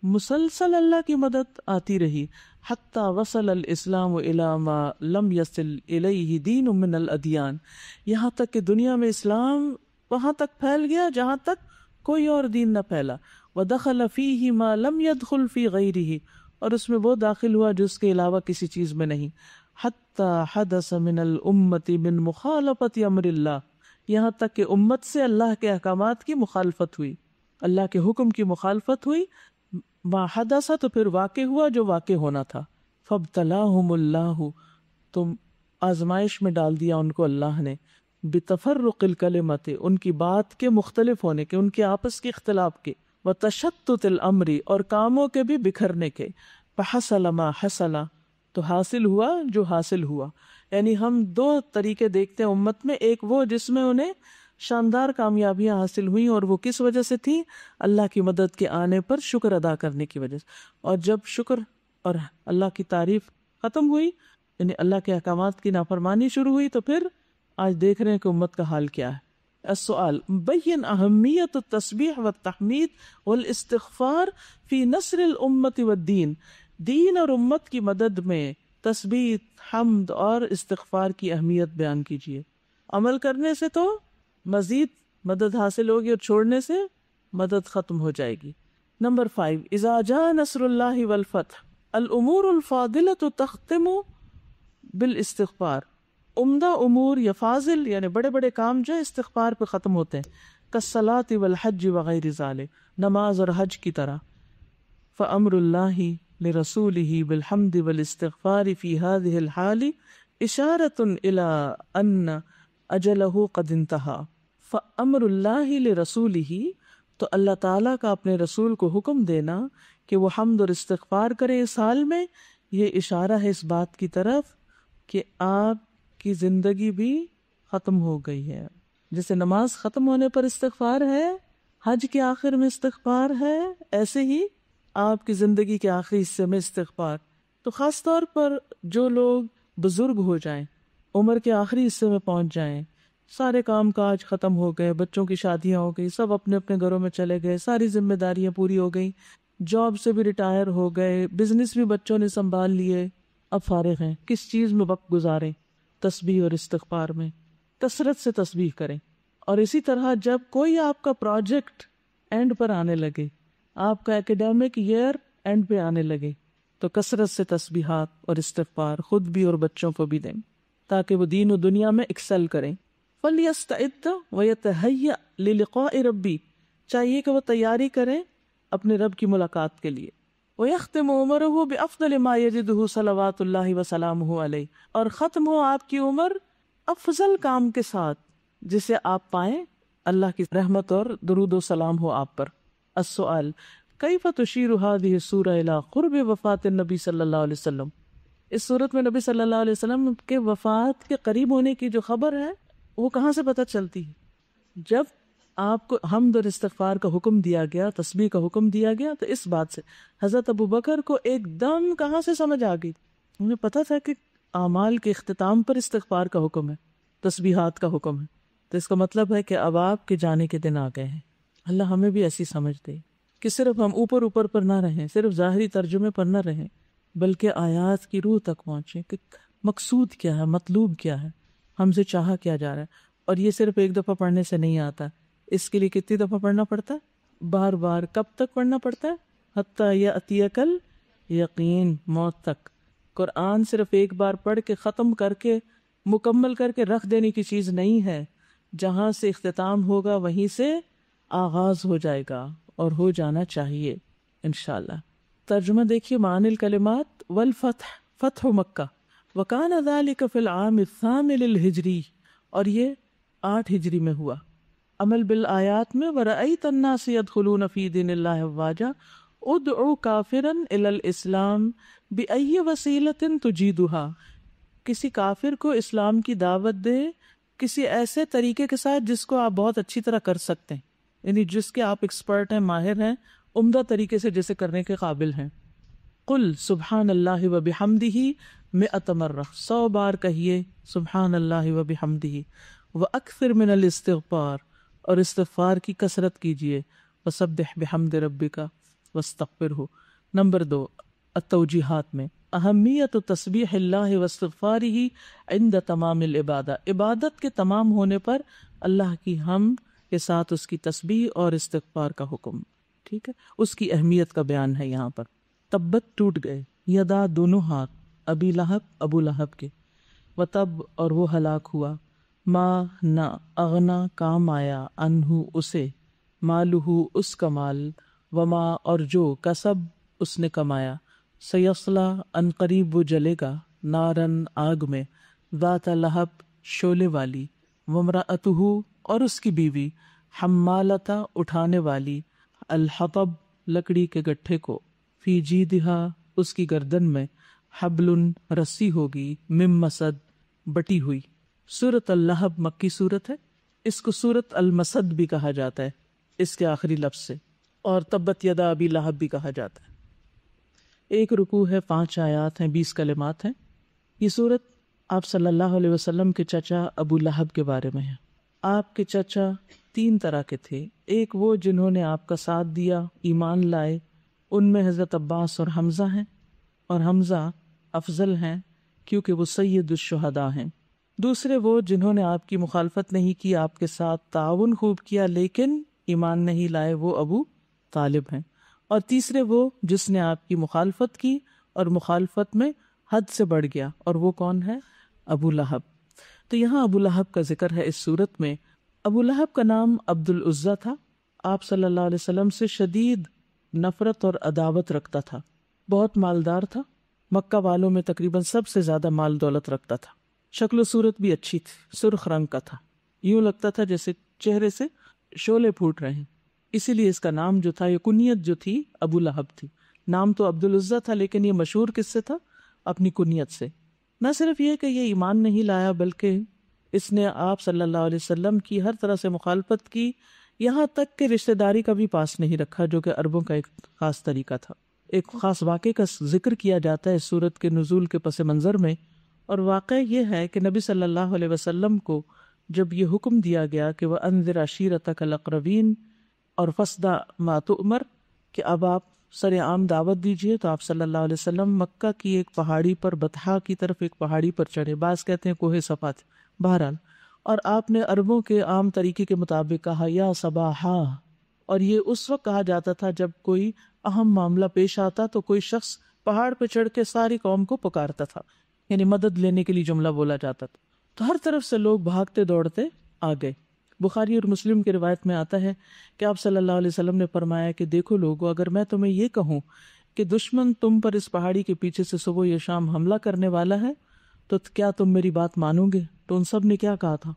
مسلسل اللہ کی مدد آتی رہی. حتی وصل الاسلام الی ما لم یصل الیہ دین من الادیان، یہاں تک کہ دنیا میں اسلام وہاں تک پھیل گیا جہاں تک کوئی اور دین نہ پھیلا. ودخل فیہ ما لم یدخل فی غیرہ، اور اس میں وہ داخل ہوا جو اس کے علاوہ کسی چیز میں نہیں. حتی حدث من الامت من مخالفت امر اللہ، یہاں تک کہ امت سے اللہ کے احکامات کی مخالفت ہوئی، اللہ کے حکم کی مخالفت ہوئی. ما حدث، تو پھر واقع ہوا جو واقع ہونا تھا. فابتلاہم اللہ، تم آزمائش میں ڈال دیا ان کو اللہ نے. بتفرق الکلمت، ان کی بات کے مختلف ہونے کے، ان کے آپس کے اختلاف کے. وتشتت الامر، اور کاموں کے بھی بکھرنے کے. فحصل ما حصل، تو حاصل ہوا جو حاصل ہوا. یعنی ہم دو طریقے دیکھتے ہیں امت میں، ایک وہ جس میں انہیں شاندار کامیابیاں حاصل ہوئیں، اور وہ کس وجہ سے تھی؟ اللہ کی مدد کے آنے پر شکر ادا کرنے کی وجہ سے. اور جب شکر اور اللہ کی تعریف ختم ہوئی، یعنی اللہ کے احکامات کی نافرمانی شروع ہوئی، تو پھر آج دیکھ رہے ہیں کہ امت کا حال کیا ہے. السؤال، بین اہمیت التسبیح والتحمید والاستغفار فی نصر الامت والدین، دین اور امت کی مدد میں تسبیح، حمد اور استغفار کی اہمیت بیان کیجیے. عمل کرنے سے تو مزید مدد حاصل ہوگی اور چھوڑنے سے مدد ختم ہو جائے گی. نمبر 5، اذا جاء نصر اللہ والفتح الامور الفاضلۃ تختم بالاستغفار، عمدہ امور یا فاضل یعنی بڑے بڑے کام جو استغفار پہ ختم ہوتے ہیں. کالصلاۃ والحج وغیر ذلک، نماز اور حج کی طرح. فامر اللہ لرسولہ بالحمد والاستغفار فی هذه الحال اشارۃ الی ان اجلہ قد انتہا. فامر اللہ لرسولہ، تو اللہ تعالیٰ کا اپنے رسول کو حکم دینا کہ وہ حمد اور استغفار کرے اس حال میں، یہ اشارہ ہے اس بات کی طرف کہ آپ کی زندگی بھی ختم ہو گئی ہے. جیسے نماز ختم ہونے پر استغفار ہے، حج کے آخر میں استغفار ہے، ایسے ہی آپ کی زندگی کے آخری حصے میں استغفار. تو خاص طور پر جو لوگ بزرگ ہو جائیں، عمر کے آخری حصے میں پہنچ جائیں، سارے کام کاج ختم ہو گئے، بچوں کی شادیاں ہو گئی، سب اپنے اپنے گھروں میں چلے گئے، ساری ذمہ داریاں پوری ہو گئیں، جاب سے بھی ریٹائر ہو گئے، بزنس بھی بچوں نے سنبھال لیے، اب فارغ ہیں. کس چیز میں وقت گزاریں؟ تسبیح اور استغفار میں. کثرت سے تسبیح کریں، اور اسی طرح جب کوئی آپ کا پروجیکٹ اینڈ پر آنے لگے، آپ کا ایکیڈیمک ایئر اینڈ پہ آنے لگے، تو کثرت سے تسبیحات اور استغفار خود بھی اور بچوں کو بھی دیں تاکہ وہ دین و دنیا میں ایکسل کریں. فَلْيَسْتَعِدَّ وَيَتَهَيَّأْ لِلِقَاءِ رَبِّهِ، چاہیے کہ وہ تیاری کریں اپنے رب کی ملاقات کے لیے. وَيَخْتِمُ عُمَرَهُ بِأَفْضَلِ مَا يَجِدُهُ صَلَوَاتُ اللَّهِ وَسَلَامُهُ عَلَيْهِ، اور ختم ہو آپ کی عمر افضل کام کے ساتھ جسے آپ پائیں اللہ کی رحمت اور درود و سلام ہو آپ پر. السؤال کیف تشیر هذه السورة الى قرب وفات النبی صلی اللہ علیہ وسلم، اس صورت میں نبی صلی اللہ علیہ وسلم کے وفات کے قریب ہونے کی جو خبر ہے وہ کہاں سے پتہ چلتی ہے؟ جب آپ کو حمد اور استغفار کا حکم دیا گیا، تسبیح کا حکم دیا گیا، تو اس بات سے حضرت ابو بکر کو ایک دم کہاں سے سمجھ آ گئی، انہیں پتہ تھا کہ اعمال کے اختتام پر استغفار کا حکم ہے، تسبیحات کا حکم ہے، تو اس کا مطلب ہے کہ اب آپ کے جانے کے دن آ گئے ہیں. اللہ ہمیں بھی ایسی سمجھ دے کہ صرف ہم اوپر پر نہ رہیں، صرف ظاہری ترجمے پر نہ رہیں، بلکہ آیات کی روح تک پہنچیں کہ مقصود کیا ہے، مطلوب کیا ہے، ہم سے چاہا کیا جا رہا ہے. اور یہ صرف ایک دفعہ پڑھنے سے نہیں آتا، اس کے لیے کتنی دفعہ پڑھنا پڑتا ہے؟ بار بار. کب تک پڑھنا پڑتا ہے؟ حتیٰ یأتیک الیقین، موت تک. قرآن صرف ایک بار پڑھ کے ختم کر کے مکمل کر کے رکھ دینے کی چیز نہیں ہے، جہاں سے اختتام ہوگا وہیں سے آغاز ہو جائے گا اور ہو جانا چاہیے انشاءاللہ. ترجمہ دیکھیے معانی الکلمات. والفتح، فتح مکہ، وکان ذلک فی العام الثامن للہجری، اور یہ 8 ہجری میں ہوا. عمل بالآیات میں ورأیت الناس يدخلون فی دین اللہ افواجا ادعو کافرا الی الاسلام بأی وسیلۃ تجیدها، کسی کافر کو اسلام کی دعوت دے کسی ایسے طریقے کے ساتھ جس کو آپ بہت اچھی طرح کر سکتے ہیں، یعنی جس کے آپ ایکسپرٹ ہیں، ماہر ہیں، عمدہ طریقے سے جسے کرنے کے قابل ہیں. قل سبحان اللہ و بحمدہ 100 مرہ، 100 بار کہیے سبحان اللہ و بحمدہ. واکثر من الاستغفار، اور استغفار کی کثرت کیجیے. وسبح بحمد ربک واستغفرہ. نمبر 2 التوجیحات میں اہمیت تسبیح اللہ واستغفارہ عند تمام العبادہ، عبادت کے تمام ہونے پر اللہ کی حمد کے ساتھ اس کی تسبیح اور استغفار کا حکم. ٹھیک ہے، اس کی اہمیت کا بیان ہے یہاں پر. تبت، ٹوٹ گئے، یدا، دونوں ہاتھ، ابی لہب، ابو لہب کے، وتب، اور وہ ہلاک ہوا، ما، نہ، اغنا، کام آیا، انہو، اسے، مالہ، اس کا مال، وما، اور جو، کسب، اس نے کمایا، سیصلا، ان قریب وہ جلے گا، نارن، آگ میں، ذات لہب، شعلے والی، وامرأتہ، اور اس کی بیوی، حمالتا، اٹھانے والی، الحطب، لکڑی کے گٹھے کو، فی جیدہا، اس کی گردن میں، حبل، رسی ہوگی، من مسد، بٹی ہوئی. سورۃ اللہب مکی سورت ہے، اس کو سورۃ المسد بھی کہا جاتا ہے اس کے آخری لفظ سے، اور تبت یدا ابی لہب بھی کہا جاتا ہے. ایک رکوع ہے، 5 آیات ہیں، 20 کلمات ہیں. یہ سورت آپ صلی اللہ علیہ وسلم کے چچا ابو لہب کے بارے میں ہے. آپ کے چچا 3 طرح کے تھے. ایک وہ جنہوں نے آپ کا ساتھ دیا، ایمان لائے، ان میں حضرت عباس اور حمزہ ہیں، اور حمزہ افضل ہیں کیونکہ وہ سید الشہداء ہیں. دوسرے وہ جنہوں نے آپ کی مخالفت نہیں کی، آپ کے ساتھ تعاون خوب کیا لیکن ایمان نہیں لائے، وہ ابو طالب ہیں. اور تیسرے وہ جس نے آپ کی مخالفت کی اور مخالفت میں حد سے بڑھ گیا، اور وہ کون ہے؟ ابو لہب. تو یہاں ابو لہب کا ذکر ہے اس صورت میں. ابو لہب کا نام عبد العزیٰ تھا. آپ صلی اللہ علیہ وسلم سے شدید نفرت اور عداوت رکھتا تھا. بہت مالدار تھا، مکہ والوں میں تقریباً سب سے زیادہ مال دولت رکھتا تھا. شکل و صورت بھی اچھی تھی، سرخ رنگ کا تھا، یوں لگتا تھا جیسے چہرے سے شعلے پھوٹ رہے ہیں. اسی لیے اس کا نام جو تھا، یہ کنیت جو تھی ابو لہب تھی. نام تو عبد العزیٰ تھا لیکن یہ مشہور کس سے تھا؟ اپنی کنیت سے. نہ صرف یہ کہ یہ ایمان نہیں لایا بلکہ اس نے آپ صلی اللہ علیہ وسلم کی ہر طرح سے مخالفت کی، یہاں تک کہ رشتہ داری کا بھی پاس نہیں رکھا، جو کہ عربوں کا ایک خاص طریقہ تھا. ایک خاص واقعے کا ذکر کیا جاتا ہے اس سورت کے نزول کے پس منظر میں، اور واقعہ یہ ہے کہ نبی صلی اللہ علیہ وسلم کو جب یہ حکم دیا گیا کہ وَأَنذِرْ عَشِيرَتَكَ الْأَقْرَبِينَ اور فَاصْدَعْ مَا تُؤْمَرْ، کہ اب آپ سر عام دعوت دیجئے، تو آپ صلی اللہ علیہ وسلم مکہ کی ایک پہاڑی پر، بطحا کی طرف ایک پہاڑی پر چڑھے. بعض کہتے ہیں کوہ صفا تھے. بہرحال اور آپ نے عربوں کے عام طریقے کے مطابق کہا یا صباحا، اور یہ اس وقت کہا جاتا تھا جب کوئی اہم معاملہ پیش آتا تو کوئی شخص پہاڑ پہ چڑھ کے ساری قوم کو پکارتا تھا، یعنی مدد لینے کے لیے جملہ بولا جاتا تھا. تو ہر طرف سے لوگ بھاگتے دوڑتے آ گئے. بخاری اور مسلم کی روایت میں آتا ہے کہ آپ صلی اللہ علیہ وسلم نے فرمایا کہ دیکھو لوگو، اگر میں تمہیں یہ کہوں کہ دشمن تم پر اس پہاڑی کے پیچھے سے صبح یا شام حملہ کرنے والا ہے تو کیا تم میری بات مانو گے؟ تو ان سب نے کیا کہا تھا؟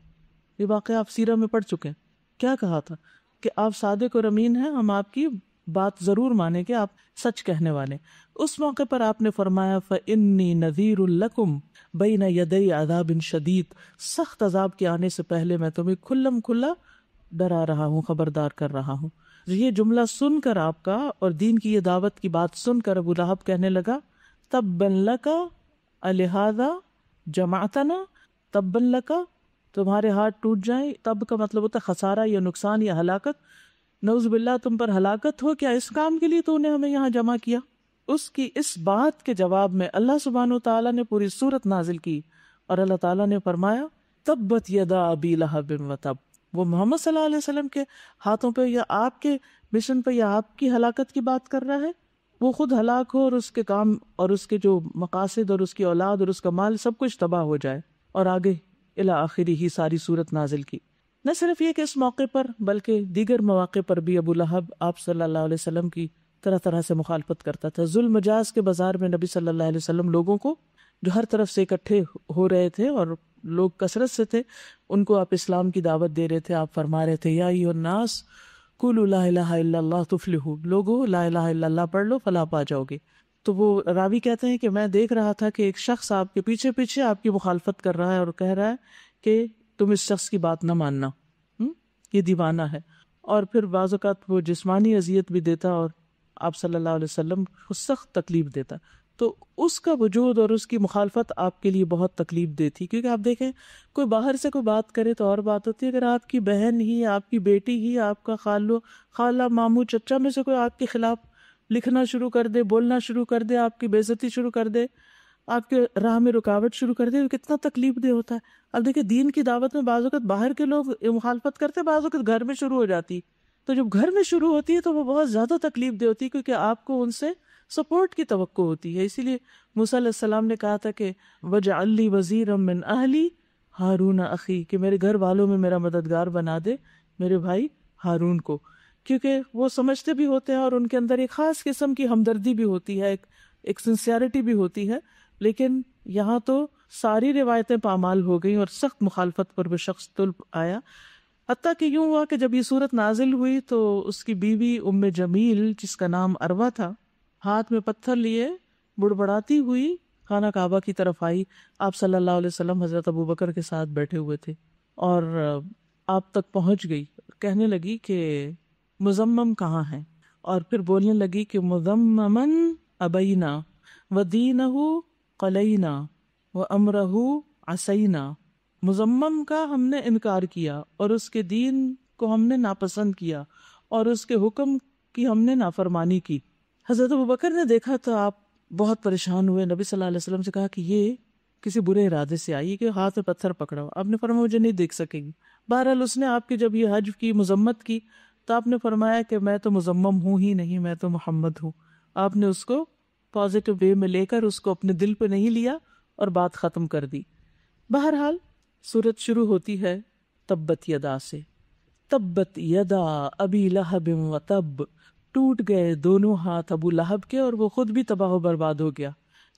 یہ واقعہ آپ سیرہ میں پڑھ چکے ہیں. کیا کہا تھا؟ کہ آپ صادق اور امین ہیں، ہم آپ کی بات ضرور مانیں کہ آپ سچ کہنے والے. اس موقع پر آپ نے فرمایا فَإِنِّي نَذِيرٌ لَكُمْ بَيْنَ يَدَيْ عَذَابٍ شَدِيدٍ، سخت عذاب کے آنے سے پہلے میں تمہیں کھلم کھلا ڈرا رہا ہوں، خبردار کر رہا ہوں. یہ جملہ سن کر آپ کا اور دین کی یہ دعوت کی بات سن کر ابو لہب کہنے لگا تبا لک الہذا جمعتنا، تبا لک، تمہارے ہاتھ ٹوٹ جائیں. تب کا مطلب ہوتا ہے خسارہ یا نقصان یا ہلاکت. نعوذ باللہ تم پر ہلاکت ہو، کیا اس کام کے لیے تو نے ہمیں یہاں جمع کیا؟ اس کی اس بات کے جواب میں اللہ سبحانہ و تعالیٰ نے پوری سورت نازل کی اور اللہ تعالیٰ نے فرمایا تبت یدا ابی لہب و تب. وہ محمد صلی اللہ علیہ وسلم کے ہاتھوں پہ یا آپ کے مشن پہ یا آپ کی ہلاکت کی بات کر رہا ہے. وہ خود ہلاک ہو اور اس کے کام اور اس کے جو مقاصد اور اس کی اولاد اور اس کا مال سب کچھ تباہ ہو جائے. اور آگے الی آخری ہی ساری صورت نازل کی. نہ صرف یہ کہ اس موقع پر بلکہ دیگر مواقع پر بھی ابو لہب آپ صلی اللہ علیہ وسلم کی طرح طرح سے مخالفت کرتا تھا. ذوال مجاز کے بازار میں نبی صلی اللہ علیہ وسلم لوگوں کو جو ہر طرف سے اکٹھے ہو رہے تھے اور لوگ کثرت سے تھے، ان کو آپ اسلام کی دعوت دے رہے تھے. آپ فرما رہے تھے یا ایھا الناس قولوا لا الہ الا اللہ تفلحوا، لوگو لا الہ الا اللہ پڑھ لو فلاح پا جاؤ گے. تو وہ راوی کہتے ہیں کہ میں دیکھ رہا تھا کہ ایک شخص آپ کے پیچھے پیچھے آپ کی مخالفت کر رہا ہے اور کہہ رہا ہے کہ تم اس شخص کی بات نہ ماننا، یہ دیوانہ ہے. اور پھر بعض اوقات وہ جسمانی اذیت بھی دیتا اور آپ صلی اللہ علیہ وسلم کو سخت تکلیف دیتا. تو اس کا وجود اور اس کی مخالفت آپ کے لیے بہت تکلیف دہ تھی. کیونکہ آپ دیکھیں کوئی باہر سے کوئی بات کرے تو اور بات ہوتی ہے، اگر آپ کی بہن ہی، آپ کی بیٹی ہی، آپ کا خالہ ماموں چچا میں سے کوئی آپ کے خلاف لکھنا شروع کر دے، بولنا شروع کر دے، آپ کی بے عزتی شروع کر دے، آپ کے راہ میں رکاوٹ شروع کر دے، تو کتنا تکلیف دہ ہوتا ہے. اب دیکھیں دین کی دعوت میں بعض اوقات باہر کے لوگ مخالفت کرتے، بعض اوقات گھر میں شروع ہو جاتی. تو جب گھر میں شروع ہوتی ہے تو وہ بہت زیادہ تکلیف دہ ہوتی ہے، کیونکہ آپ کو ان سے سپورٹ کی توقع ہوتی ہے. اسی لیے موسیٰ علیہ السلام نے کہا تھا کہ وَاجْعَل لِّي وَزِيرًا مِّنْ أَهْلِي هَارُونَ أَخِي، کہ میرے گھر والوں میں میرا مددگار بنا دے میرے بھائی ہارون کو. کیونکہ وہ سمجھتے بھی ہوتے ہیں اور ان کے اندر ایک خاص قسم کی ہمدردی بھی ہوتی ہے، ایک سنسیئرٹی بھی ہوتی ہے. لیکن یہاں تو ساری روایتیں پامال ہو گئیں اور سخت مخالفت پر وہ شخص تل آیا. حتیٰ کہ یوں ہوا کہ جب یہ صورت نازل ہوئی تو اس کی بیوی ام جمیل جس کا نام عروہ تھا، ہاتھ میں پتھر لیے بڑبڑاتی ہوئی خانہ کعبہ کی طرف آئی. آپ صلی اللہ علیہ وسلم حضرت ابوبکر کے ساتھ بیٹھے ہوئے تھے اور آپ تک پہنچ گئی. کہنے لگی کہ مزمم کہاں ہے، اور پھر بولنے لگی کہ مزممن ابینا ودینہ قلینا وامرہ عصینا. مزمم کا ہم نے انکار کیا اور اس کے دین کو ہم نے ناپسند کیا اور اس کے حکم کی ہم نے نافرمانی کی. حضرت ابوبکر نے دیکھا تو آپ بہت پریشان ہوئے. نبی صلی اللہ علیہ وسلم سے کہا کہ یہ کسی برے ارادے سے آئی کہ ہاتھ میں پتھر پکڑا ہو. آپ نے فرمایا مجھے نہیں دیکھ سکے گی. بہرحال اس نے آپ کی جب یہ حج کی مذمت کی تو آپ نے فرمایا کہ میں تو مزمم ہوں ہی نہیں، میں تو محمد ہوں. آپ نے اس کو پازیٹو وے میں لے کر اس کو اپنے دل پہ نہیں لیا اور بات ختم کر دی. بہرحال سورت شروع ہوتی ہے تبت یدا سے. تبت یدا ابی لہب و تب، ٹوٹ گئے دونوں ہاتھ ابو لہب کے اور وہ خود بھی تباہ و برباد ہو گیا.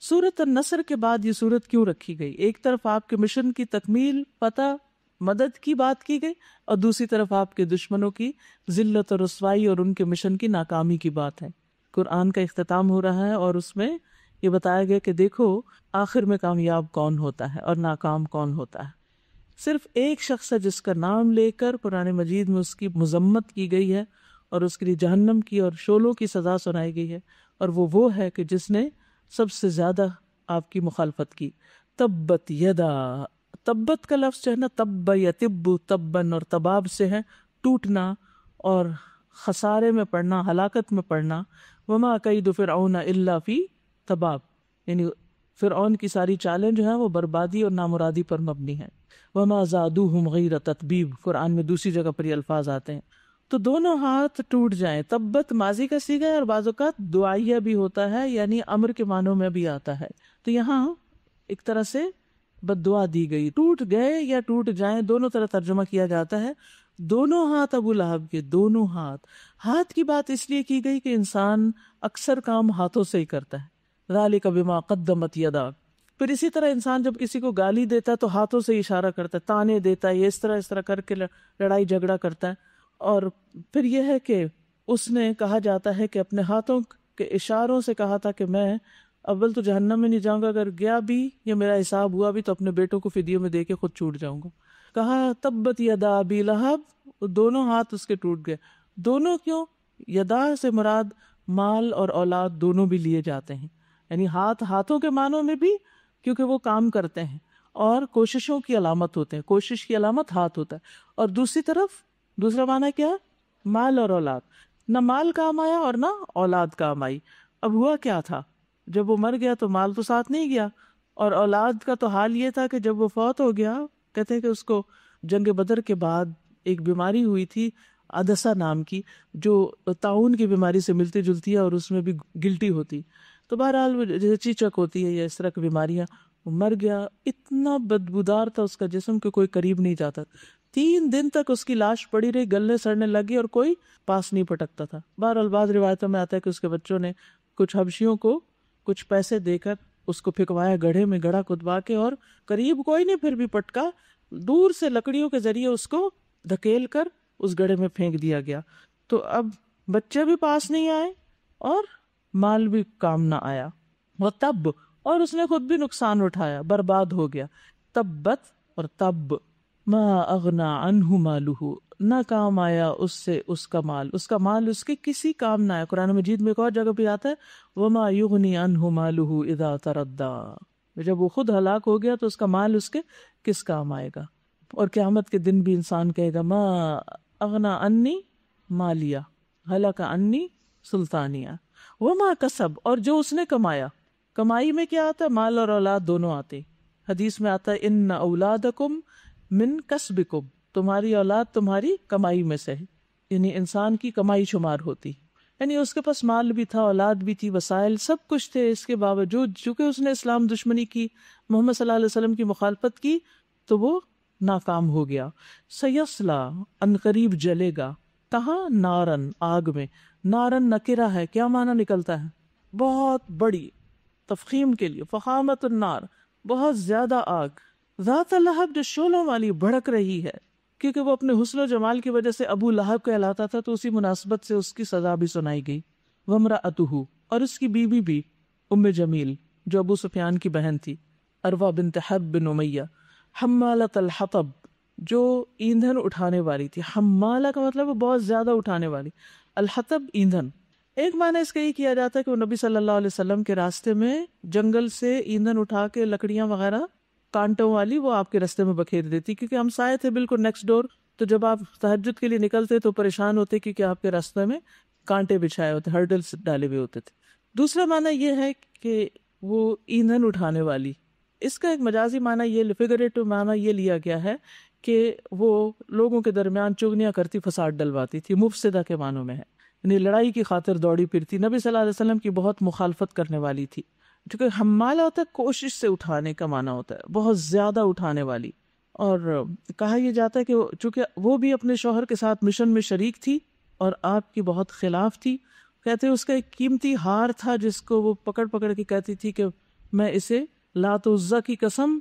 سورت النصر کے بعد یہ سورت کیوں رکھی گئی؟ ایک طرف آپ کے مشن کی تکمیل، فتح، مدد کی بات کی گئی اور دوسری طرف آپ کے دشمنوں کی ذلت اور رسوائی اور ان کے مشن کی ناکامی کی بات ہے. قرآن کا اختتام ہو رہا ہے اور اس میں یہ بتایا گیا کہ دیکھو آخر میں کامیاب کون ہوتا ہے اور ناکام کون ہوتا ہے. صرف ایک شخص ہے جس کا نام لے کر قرآن مجید میں اس کی مذمت کی گئی ہے اور اس کے لیے جہنم کی اور شعلوں کی سزا سنائی گئی ہے، اور وہ ہے کہ جس نے سب سے زیادہ آپ کی مخالفت کی. تبت یدا، تبت کا لفظ جو ہے نا تب یتب تبن اور تباب سے ہے ٹوٹنا اور خسارے میں پڑنا، ہلاکت میں پڑنا. وما کید فرعون الا فی تباب، یعنی فرعون کی ساری چالیں جو ہیں وہ بربادی اور نامرادی پر مبنی ہیں. وما زادوہم غیر تتبیب، قرآن میں دوسری جگہ پر یہ الفاظ آتے ہیں. تو دونوں ہاتھ ٹوٹ جائیں، تبت ماضی کا صیغہ ہے اور بعض اوقات دعائیہ بھی ہوتا ہے، یعنی امر کے معنوں میں بھی آتا ہے. تو یہاں ایک طرح سے بد دعا دی گئی. ٹوٹ گئے یا ٹوٹ جائیں دونوں طرح ترجمہ کیا جاتا ہے. دونوں ہاتھ ابو لہب کے، دونوں ہاتھ کی بات اس لیے کی گئی کہ انسان اکثر کام ہاتھوں سے ہی کرتا ہے. ذالک بما قدمت یداک. پھر اسی طرح انسان جب کسی کو گالی دیتا ہے تو ہاتھوں سے اشارہ کرتا ہے، تانے دیتا ہے، یہ اس طرح کر کے لڑائی جھگڑا کرتا ہے. اور پھر یہ ہے کہ اس نے کہا جاتا ہے کہ اپنے ہاتھوں کے اشاروں سے کہا تھا کہ میں اول تو جہنم میں نہیں جاؤں گا، اگر گیا بھی یا میرا حساب ہوا بھی تو اپنے بیٹوں کو فدیے میں دے کے خود چھوٹ جاؤں گا. کہا تبت یدا ابی لہب، دونوں ہاتھ اس کے ٹوٹ گئے. دونوں کیوں؟ یدا سے مراد مال اور اولاد دونوں بھی لیے جاتے ہیں، یعنی ہاتھوں کے معنوں میں بھی، کیونکہ وہ کام کرتے ہیں اور کوششوں کی علامت ہوتے ہیں. کوشش کی علامت ہاتھ ہوتا ہے. اور دوسری طرف دوسرا معنی کیا؟ مال اور اولاد. نہ مال کام آیا اور نہ اولاد کام آئی. اب ہوا کیا تھا؟ جب وہ مر گیا تو مال تو ساتھ نہیں گیا، اور اولاد کا تو حال یہ تھا کہ جب وہ فوت ہو گیا، کہتے ہیں کہ اس کو جنگ بدر کے بعد ایک بیماری ہوئی تھی عدسہ نام کی، جو طاعون کی بیماری سے ملتی جلتی ہے اور اس میں بھی گلٹی ہوتی. تو بہرحال جیسے چیچک ہوتی ہے یا اس طرح کی بیماریاں، وہ مر گیا. اتنا بدبودار تھا اس کا جسم کہ کوئی قریب نہیں جاتا. 3 دن تک اس کی لاش پڑی رہی، گلنے سڑنے لگی اور کوئی پاس نہیں پٹکتا تھا. بہرحال بعض روایتوں میں آتا ہے کہ اس کے بچوں نے کچھ حبشیوں کو کچھ پیسے دے کر اس کو پھکوایا گڑھے میں، گڑھا کھدوا کے، اور قریب کوئی نہیں پھر بھی پٹکا. دور سے لکڑیوں کے ذریعے اس کو دھکیل کر اس گڑھے میں پھینک دیا گیا. تو اب بچے بھی پاس نہیں آئے اور مال بھی کام نہ آیا. وہ تب، اور اس نے خود بھی نقصان اٹھایا، برباد ہو گیا. تبت اور تب، ما اغنا عنہ مالہ، نہ کام آیا اس سے اس کا مال اس کے کسی کام نہ آیا. قرآن مجید میں ایک اور جگہ پہ آتا ہے وما یغنی عنہ مالہ اذا تردی، جب وہ خود ہلاک ہو گیا تو اس کا مال اس کے کس کام آئے گا. اور قیامت کے دن بھی انسان کہے گا ما اغنا عنی مالیہ ہلک عنی سلطانیہ وما کسب، اور جو اس نے کمایا. کمائی میں کیا آتا ہے؟ مال اور اولاد دونوں آتے. حدیث میں آتا ہے ان اولادکم من کسبکم، تمہاری اولاد تمہاری کمائی میں سے ہے، یعنی انسان کی کمائی شمار ہوتی. یعنی اس کے پاس مال بھی تھا، اولاد بھی تھی، وسائل سب کچھ تھے. اس کے باوجود چونکہ اس نے اسلام دشمنی کی، محمد صلی اللہ علیہ وسلم کی مخالفت کی، تو وہ ناکام ہو گیا. سیصلا، ان قریب جلے گا. کہاں؟ نارن، آگ میں. نارن نکرہ ہے، کیا معنی نکلتا ہے؟ بہت بڑی، تفخیم کے لیے فخامت النار، بہت زیادہ آگ. ذات لہب، جو شعلوں والی، بھڑک رہی ہے. کیونکہ وہ اپنے حسن و جمال کی وجہ سے ابو لہب کہلاتا تھا، تو اسی مناسبت سے اس کی سزا بھی سنائی گئی. وامرأتہ، اور اس کی بیوی بھی ام جمیل، جو ابو سفیان کی بہن تھی، عروہ بنت حرب بن امیہ. حمالۃ الحطب، جو ایندھن اٹھانے والی تھی. حمالہ کا مطلب ہے بہت زیادہ اٹھانے والی، الحطب ایندھن. ایک معنی اس کا یہ کیا جاتا ہے کہ وہ نبی صلی اللہ علیہ وسلم کے راستے میں جنگل سے ایندھن اٹھا کے لکڑیاں وغیرہ کانٹوں والی وہ آپ کے راستے میں بکھیر دیتی، کیونکہ ہم سائے تھے بالکل نیکسٹ ڈور. تو جب آپ تہجد کے لیے نکلتے تو پریشان ہوتے کیونکہ آپ کے راستے میں کانٹے بچھائے ہوتے، ہرڈلز ڈالے ہوئے ہوتے تھے. دوسرا معنی یہ ہے کہ وہ ایندھن اٹھانے والی. اس کا ایک مجازی معنی یہ، فگریٹو معنی یہ لیا گیا ہے کہ وہ لوگوں کے درمیان چغلیاں کرتی، فساد ڈلواتی تھی. مفسدہ کے معنوں میں ہے، یعنی لڑائی کی خاطر دوڑی پھرتی. نبی صلی اللہ علیہ وسلم کی بہت مخالفت کرنے والی تھی. چونکہ حمالہ ہوتا ہے کوشش سے اٹھانے کا معنی ہوتا ہے، بہت زیادہ اٹھانے والی. اور کہا یہ جاتا ہے کہ چونکہ وہ بھی اپنے شوہر کے ساتھ مشن میں شریک تھی اور آپ کی بہت خلاف تھی. کہتے ہیں اس کا ایک قیمتی ہار تھا جس کو وہ پکڑ پکڑ کے کہتی تھی کہ میں اسے لات و عزیٰ کی قسم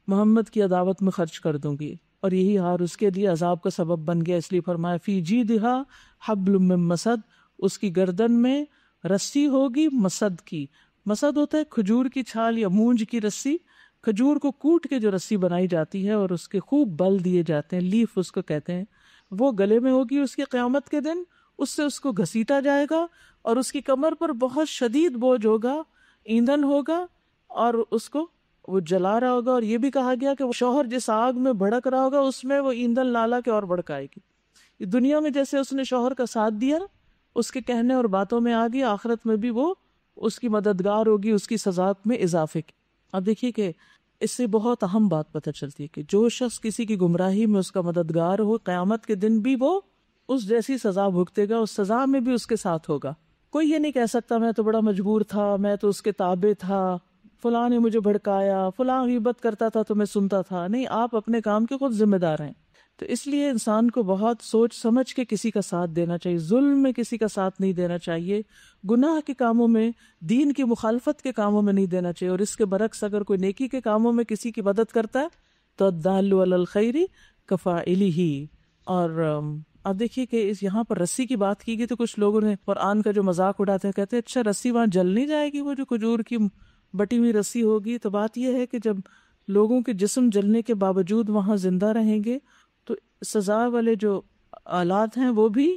محمد کی عداوت میں خرچ کر دوں گی. اور یہی ہار اس کے لیے عذاب کا سبب بن گیا. اس لیے فرمایا فی جیدہا حبل من مسد، اس کی گردن میں رسی ہوگی مسد کی. مسد ہوتا ہے کھجور کی چھال یا مونج کی رسی. کھجور کو کوٹ کے جو رسی بنائی جاتی ہے اور اس کے خوب بل دیے جاتے ہیں، لیف اس کو کہتے ہیں، وہ گلے میں ہوگی اس کی قیامت کے دن. اس سے اس کو گھسیٹا جائے گا اور اس کی کمر پر بہت شدید بوجھ ہوگا، ایندھن ہوگا اور اس کو وہ جلا رہا ہوگا. اور یہ بھی کہا گیا کہ وہ شوہر جس آگ میں بھڑک رہا ہوگا اس میں وہ ایندھن لالا کے اور بھڑکائے گی. دنیا میں جیسے اس نے شوہر کا ساتھ دیا، اس کے کہنے اور باتوں میں آ گئی، آخرت میں بھی وہ اس کی مددگار ہوگی، اس کی سزا میں اضافے کی. اب دیکھیے کہ اس سے بہت اہم بات پتہ چلتی ہے کہ جو شخص کسی کی گمراہی میں اس کا مددگار ہو، قیامت کے دن بھی وہ اس جیسی سزا بھگتے گا، اس سزا میں بھی اس کے ساتھ ہوگا. کوئی یہ نہیں کہہ سکتا میں تو بڑا مجبور تھا، میں تو اس کے تابع تھا، فلاں نے مجھے بھڑکایا، فلاں غیبت کرتا تھا تو میں سنتا تھا. نہیں، آپ اپنے کام کے خود ذمہ دار ہیں. تو اس لیے انسان کو بہت سوچ سمجھ کے کسی کا ساتھ دینا چاہیے، ظلم میں کسی کا ساتھ نہیں دینا چاہیے، گناہ کے کاموں میں، دین کی مخالفت کے کاموں میں نہیں دینا چاہیے. اور اس کے برعکس اگر کوئی نیکی کے کاموں میں کسی کی مدد کرتا ہے تو الدال علی الخیر کفاعلہ. اور اب دیکھیے کہ اس یہاں پر رسی کی بات کی گئی تو کچھ لوگوں نے قرآن کا جو مذاق اڑاتے ہیں، کہتے ہیں اچھا رسی وہاں جل نہیں جائے گی، وہ جو کھجور کی بٹی ہوئی رسی ہوگی. تو بات یہ ہے کہ جب لوگوں کے جسم جلنے کے باوجود وہاں زندہ رہیں گے تو سزا والے جو آلات ہیں وہ بھی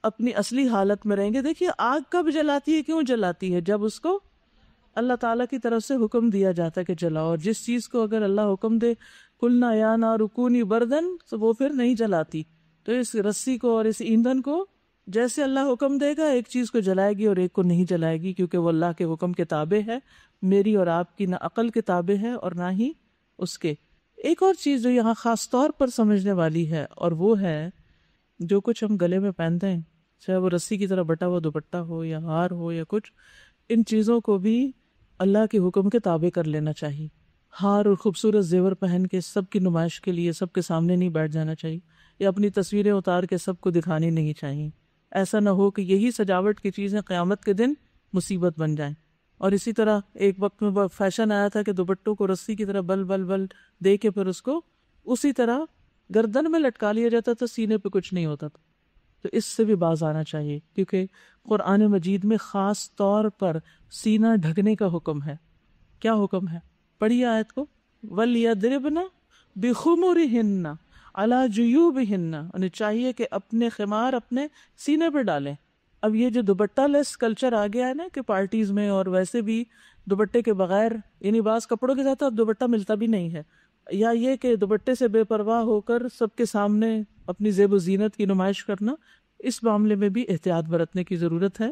اپنی اصلی حالت میں رہیں گے. دیکھیے آگ کب جلاتی ہے، کیوں جلاتی ہے؟ جب اس کو اللہ تعالیٰ کی طرف سے حکم دیا جاتا ہے کہ جلاؤ. اور جس چیز کو اگر اللہ حکم دے قلنا یا نار کونی بردن، تو وہ پھر نہیں جلاتی. تو اس رسی کو اور اس ایندھن کو جیسے اللہ حکم دے گا ایک چیز کو جلائے گی اور ایک کو نہیں جلائے گی، کیونکہ وہ اللہ کے حکم کے تابع ہے. میری اور آپ کی نہ عقل کے تابع ہے اور نہ ہی اس کے. ایک اور چیز جو یہاں خاص طور پر سمجھنے والی ہے، اور وہ ہے جو کچھ ہم گلے میں پہنتے ہیں، چاہے وہ رسی کی طرح بٹا ہوا دوپٹہ ہو یا ہار ہو یا کچھ، ان چیزوں کو بھی اللہ کے حکم کے تابع کر لینا چاہیے. ہار اور خوبصورت زیور پہن کے سب کی نمائش کے لیے سب کے سامنے نہیں بیٹھ جانا چاہیے، یا اپنی تصویریں اتار کے سب کو دکھانی نہیں چاہیے. ایسا نہ ہو کہ یہی سجاوٹ کی چیزیں قیامت کے دن مصیبت بن جائیں. اور اسی طرح ایک وقت میں فیشن آیا تھا کہ دوپٹوں کو رسی کی طرح بل بل بل دے کے پھر اس کو اسی طرح گردن میں لٹکا لیا جاتا تھا، سینے پہ کچھ نہیں ہوتا تھا. تو اس سے بھی باز آنا چاہیے، کیونکہ قرآن مجید میں خاص طور پر سینہ ڈھکنے کا حکم ہے. کیا حکم ہے؟ پڑھیے آیت کو. وَلْيَضْرِبْنَ بِخُمُرِهِنَّ عَلَى جُيُوبِهِنَّ، انہیں چاہیے کہ اپنے خمار اپنے سینے پہ ڈالیں. اب یہ جو دوپٹہ لیس کلچر آ گیا ہے نا کہ پارٹیز میں اور ویسے بھی دوپٹے کے بغیر، یعنی بعض کپڑوں کے ساتھ اب دوپٹہ ملتا بھی نہیں ہے، یا یہ کہ دوپٹے سے بے پرواہ ہو کر سب کے سامنے اپنی زیب و زینت کی نمائش کرنا، اس معاملے میں بھی احتیاط برتنے کی ضرورت ہے.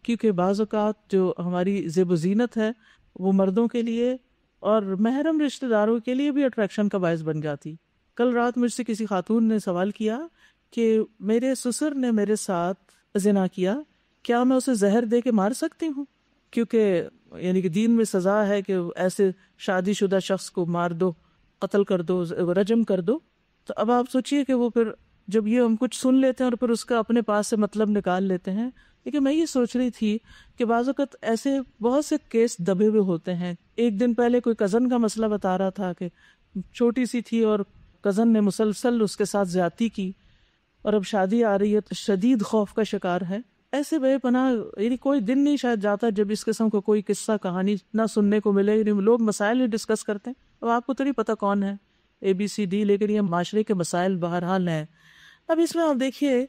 کیونکہ بعض اوقات جو ہماری زیب و زینت ہے وہ مردوں کے لیے اور محرم رشتہ داروں کے لیے بھی اٹریکشن کا باعث بن جاتی. کل رات مجھ سے کسی خاتون نے سوال کیا کہ میرے سسر نے میرے ساتھ زنا کیا، کیا میں اسے زہر دے کے مار سکتی ہوں؟ کیونکہ یعنی کہ دین میں سزا ہے کہ ایسے شادی شدہ شخص کو مار دو، قتل کر دو، رجم کر دو. تو اب آپ سوچئے کہ وہ پھر جب یہ ہم کچھ سن لیتے ہیں اور پھر اس کا اپنے پاس سے مطلب نکال لیتے ہیں. لیکن میں یہ سوچ رہی تھی کہ بعض اوقات ایسے بہت سے کیس دبے ہوئے ہوتے ہیں. ایک دن پہلے کوئی کزن کا مسئلہ بتا رہا تھا کہ چھوٹی سی تھی اور کزن نے مسلسل اس کے ساتھ زیادتی کی، اور اب شادی آ رہی ہے تو شدید خوف کا شکار ہے. ایسے بے پناہ، یعنی کوئی دن نہیں شاید جاتا جب اس قسم کو کوئی قصہ کہانی نہ سننے کو ملے. یعنی لوگ مسائل ڈسکس کرتے ہیں، اب آپ کو تو نہیں پتا کون ہے ABCD، لیکن یہ معاشرے کے مسائل بہرحال ہیں. اب اس میں آپ دیکھیے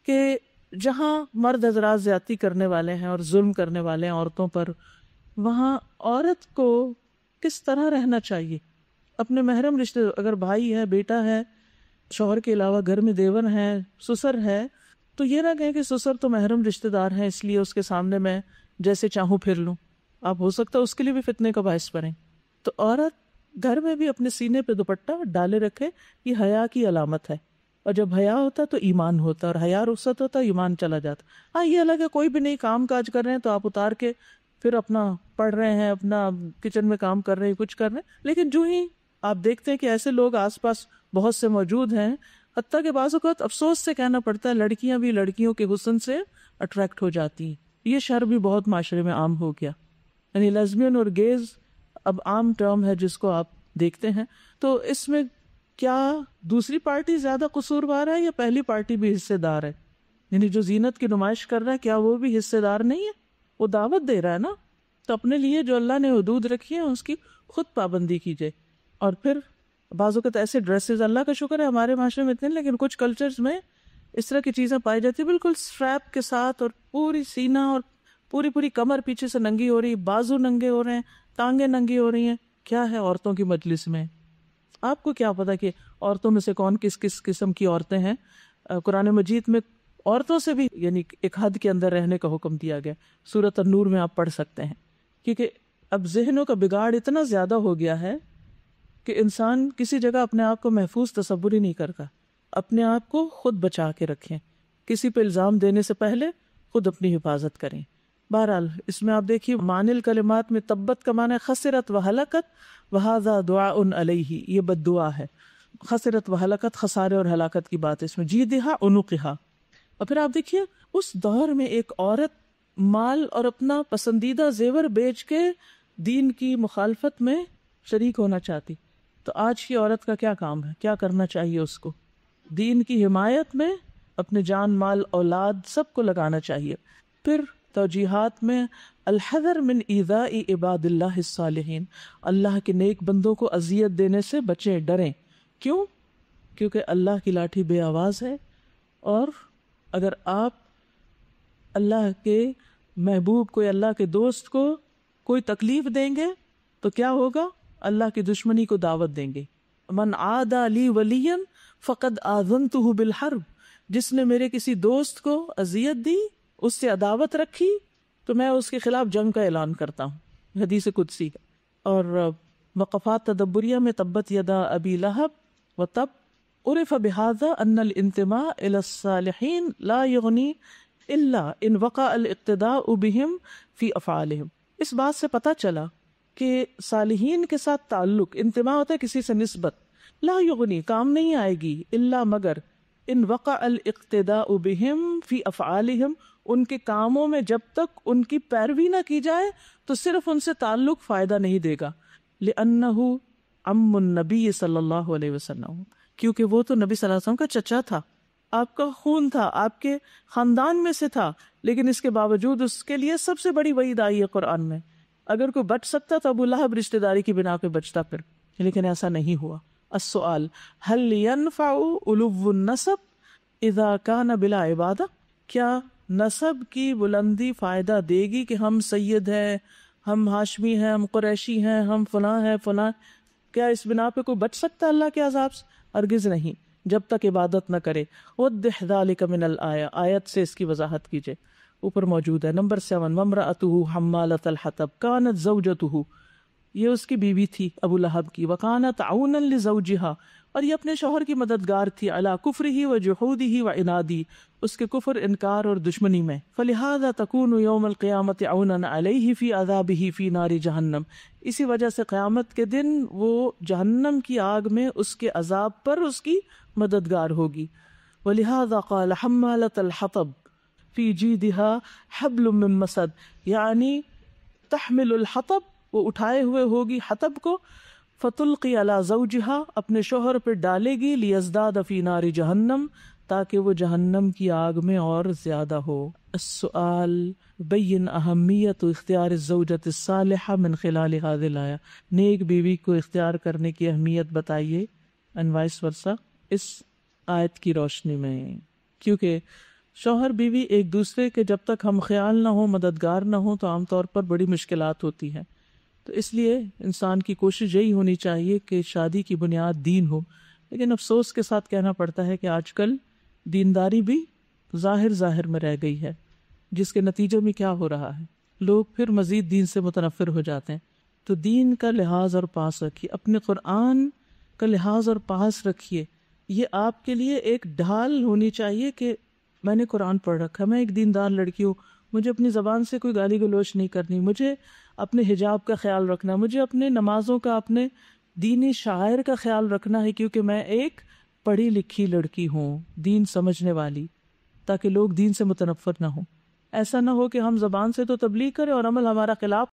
کہ جہاں مرد حضرات زیادتی کرنے والے ہیں اور ظلم کرنے والے ہیں عورتوں پر، وہاں عورت کو کس طرح رہنا چاہیے. اپنے محرم رشتے، اگر بھائی ہے، بیٹا ہے، شوہر کے علاوہ گھر میں دیور ہے، سسر ہے، تو یہ نہ کہیں کہ سسر تو محرم رشتے دار ہیں اس لیے اس کے سامنے میں جیسے چاہوں پھر لوں. آپ ہو سکتا ہے اس کے لیے بھی فتنے کا باعث بنیں. تو عورت گھر میں بھی اپنے سینے پہ دوپٹہ ڈالے رکھے، یہ حیا کی علامت ہے. اور جب حیا ہوتا تو ایمان ہوتا، اور حیا رخصت ہوتا ایمان چلا جاتا. ہاں یہ الگ ہے کوئی بھی نہیں کام کاج کر رہے ہیں تو آپ اتار کے پھر اپنا پڑھ رہے ہیں، اپنا کچن میں کام کر رہے ہیں، کچھ کر رہے ہیں. لیکن جو ہی آپ دیکھتے ہیں کہ ایسے لوگ آس پاس بہت سے موجود ہیں، حتیٰ کہ بعض اوقات افسوس سے کہنا پڑتا ہے لڑکیاں بھی لڑکیوں کے حسن سے اٹریکٹ ہو جاتی ہیں. یہ شر بھی بہت معاشرے میں عام ہو گیا. یعنی لیزبین اور گیز اب عام ٹرم ہے جس کو آپ دیکھتے ہیں. تو اس میں کیا دوسری پارٹی زیادہ قصوروار ہے یا پہلی پارٹی بھی حصے دار ہے؟ یعنی جو زینت کی نمائش کر رہا ہے کیا وہ بھی حصے دار نہیں ہے؟ وہ دعوت دے رہا ہے نا. تو اپنے لیے جو اللہ نے حدود رکھی ہیں اس کی خود پابندی کیجیے. اور پھر بعض اوقات ایسے ڈریسز، اللہ کا شکر ہے ہمارے معاشرے میں اتنے، لیکن کچھ کلچرز میں اس طرح کی چیزیں پائی جاتی ہیں بالکل اسٹریپ کے ساتھ، اور پوری سینہ اور پوری کمر پیچھے سے ننگی ہو رہی، بازو ننگے ہو رہے ہیں، ٹانگیں ننگی ہو رہی ہیں. کیا ہے عورتوں کی مجلس میں؟ آپ کو کیا پتا کہ عورتوں میں سے کون کس کس قسم کی عورتیں ہیں؟ قرآن مجید میں عورتوں سے بھی یعنی ایک حد کے اندر رہنے کا حکم دیا گیا. سورۃ النور میں آپ پڑھ سکتے ہیں. کیونکہ اب ذہنوں کا بگاڑ اتنا زیادہ ہو گیا ہے کہ انسان کسی جگہ اپنے آپ کو محفوظ تصور ہی نہیں کرتا. اپنے آپ کو خود بچا کے رکھیں, کسی پہ الزام دینے سے پہلے خود اپنی حفاظت کریں. بہرحال اس میں آپ دیکھیے معنی الکلمات میں تبت کا معنی خسرت و ہلاکت وہذا دعاء علیہ, یہ بد دعا ہے. خسرت و ہلاکت خسارے اور ہلاکت کی بات ہے اس میں. جیدہا عنقہا. اور پھر آپ دیکھیے اس دور میں ایک عورت مال اور اپنا پسندیدہ زیور بیچ کے دین کی مخالفت میں شریک ہونا چاہتی, تو آج کی عورت کا کیا کام ہے, کیا کرنا چاہیے اس کو؟ دین کی حمایت میں اپنے جان مال اولاد سب کو لگانا چاہیے. پھر توجیہات میں الحذر من ایذاء عباد اللہ الصالحین, اللہ کے نیک بندوں کو اذیت دینے سے بچیں, ڈریں. کیوں؟ کیونکہ اللہ کی لاٹھی بے آواز ہے, اور اگر آپ اللہ کے محبوب کو یا اللہ کے دوست کو کوئی تکلیف دیں گے تو کیا ہوگا؟ اللہ کی دشمنی کو دعوت دیں گے. من عادى لی ولیا فقد آذنتہ بالحرب, جس نے میرے کسی دوست کو اذیت دی, اس سے عداوت رکھی, تو میں اس کے خلاف جنگ کا اعلان کرتا ہوں. حدیث قدسی. اور وقفات تدبریہ میں تبت یدا ابی لہب و تب عرف بہذا ان الانتماء الى الصالحین لا یغنی الا ان وقع الاقتداء بهم فی افعالهم. اس بات سے پتہ چلا کہ صالحین کے ساتھ تعلق, انتماء ہوتا ہے کسی سے نسبت, لا یغنی کام نہیں آئے گی, الا مگر ان وقع الاقتداء بهم فی افعالهم, ان کے کاموں میں جب تک ان کی پیروی نہ کی جائے تو صرف ان سے تعلق فائدہ نہیں دے گا. لأنہ عم النبی صلی اللہ علیہ وسلم, کیونکہ وہ تو نبی صلی اللہ علیہ وسلم کا چچا تھا, آپ کا خون تھا, آپ کے خاندان میں سے تھا, لیکن اس کے باوجود اس کے لیے سب سے بڑی وعید آئی ہے قرآن میں. اگر کوئی بچ سکتا تو ابو لہب رشتہ داری کی بنا پہ بچتا پھر, لیکن ایسا نہیں ہوا. السؤال هل ينفع علو النسب اذا كان بلا عبادہ, کیا نسب کی بلندی فائدہ دے گی کہ ہم سید ہیں, ہم ہاشمی ہیں, ہم قریشی ہیں, ہم فلاں ہیں فلاں, کیا اس بنا پہ کوئی بچ سکتا ہے اللہ کے عذاب سے؟ ہرگز نہیں, جب تک عبادت نہ کرے. وضح ذلک من الآیہ, آیت سے اس کی وضاحت کیجئے, اوپر موجود ہے. نمبر 7 وامرأتہ حمالۃ الحطب کانت زوجتہ, یہ اس کی بیوی تھی ابو لہب کی. وکانت عونا لزوجہا, اور یہ اپنے شوہر کی مددگار تھی. علی کفرہ و جحودہ و عنادہ, اس کے کفر, انکار اور دشمنی میں. فلہذا تکون یوم القیامۃ عونا علیہ فی عذابہ فی نار جہنم, اسی وجہ سے قیامت کے دن وہ جہنم کی آگ میں اس کے عذاب پر اس کی مددگار ہوگی. ولہذا قال حمالۃ الحطب فی جیدہا حبل من مسد, یعنی تحمل الحطب, وہ اٹھائے ہوئے ہوگی حطب کو. فتلقی علی زوجہا, اپنے شوہر پہ ڈالے گی. لیزداد فی نار جہنم, تاکہ وہ جہنم کی آگ میں اور زیادہ ہو. السؤال بین اہمیت اختیار الزوجۃ الصالحہ من خلال هذه الآیہ, نیک بیوی کو اختیار کرنے کی اہمیت بتائیے, and vice versa, اس آیت کی روشنی میں. کیونکہ شوہر بیوی ایک دوسرے کے جب تک ہم خیال نہ ہو, مددگار نہ ہو, تو عام طور پر بڑی مشکلات ہوتی ہیں. تو اس لیے انسان کی کوشش یہی ہونی چاہیے کہ شادی کی بنیاد دین ہو. لیکن افسوس کے ساتھ کہنا پڑتا ہے کہ آج کل دینداری بھی ظاہر میں رہ گئی ہے, جس کے نتیجے میں کیا ہو رہا ہے, لوگ پھر مزید دین سے متنفر ہو جاتے ہیں. تو دین کا لحاظ اور پاس رکھیے, اپنے قرآن کا لحاظ اور پاس رکھیے. یہ آپ کے لیے ایک ڈھال ہونی چاہیے کہ میں نے قرآن پڑھ رکھا, میں ایک دیندار لڑکی ہوں, مجھے اپنی زبان سے کوئی گالی گلوچ نہیں کرنی, مجھے اپنے حجاب کا خیال رکھنا, مجھے اپنے نمازوں کا, اپنے دینی شاعر کا خیال رکھنا ہے, کیونکہ میں ایک پڑھی لکھی لڑکی ہوں, دین سمجھنے والی, تاکہ لوگ دین سے متنفر نہ ہوں. ایسا نہ ہو کہ ہم زبان سے تو تبلیغ کریں اور عمل ہمارا خلاف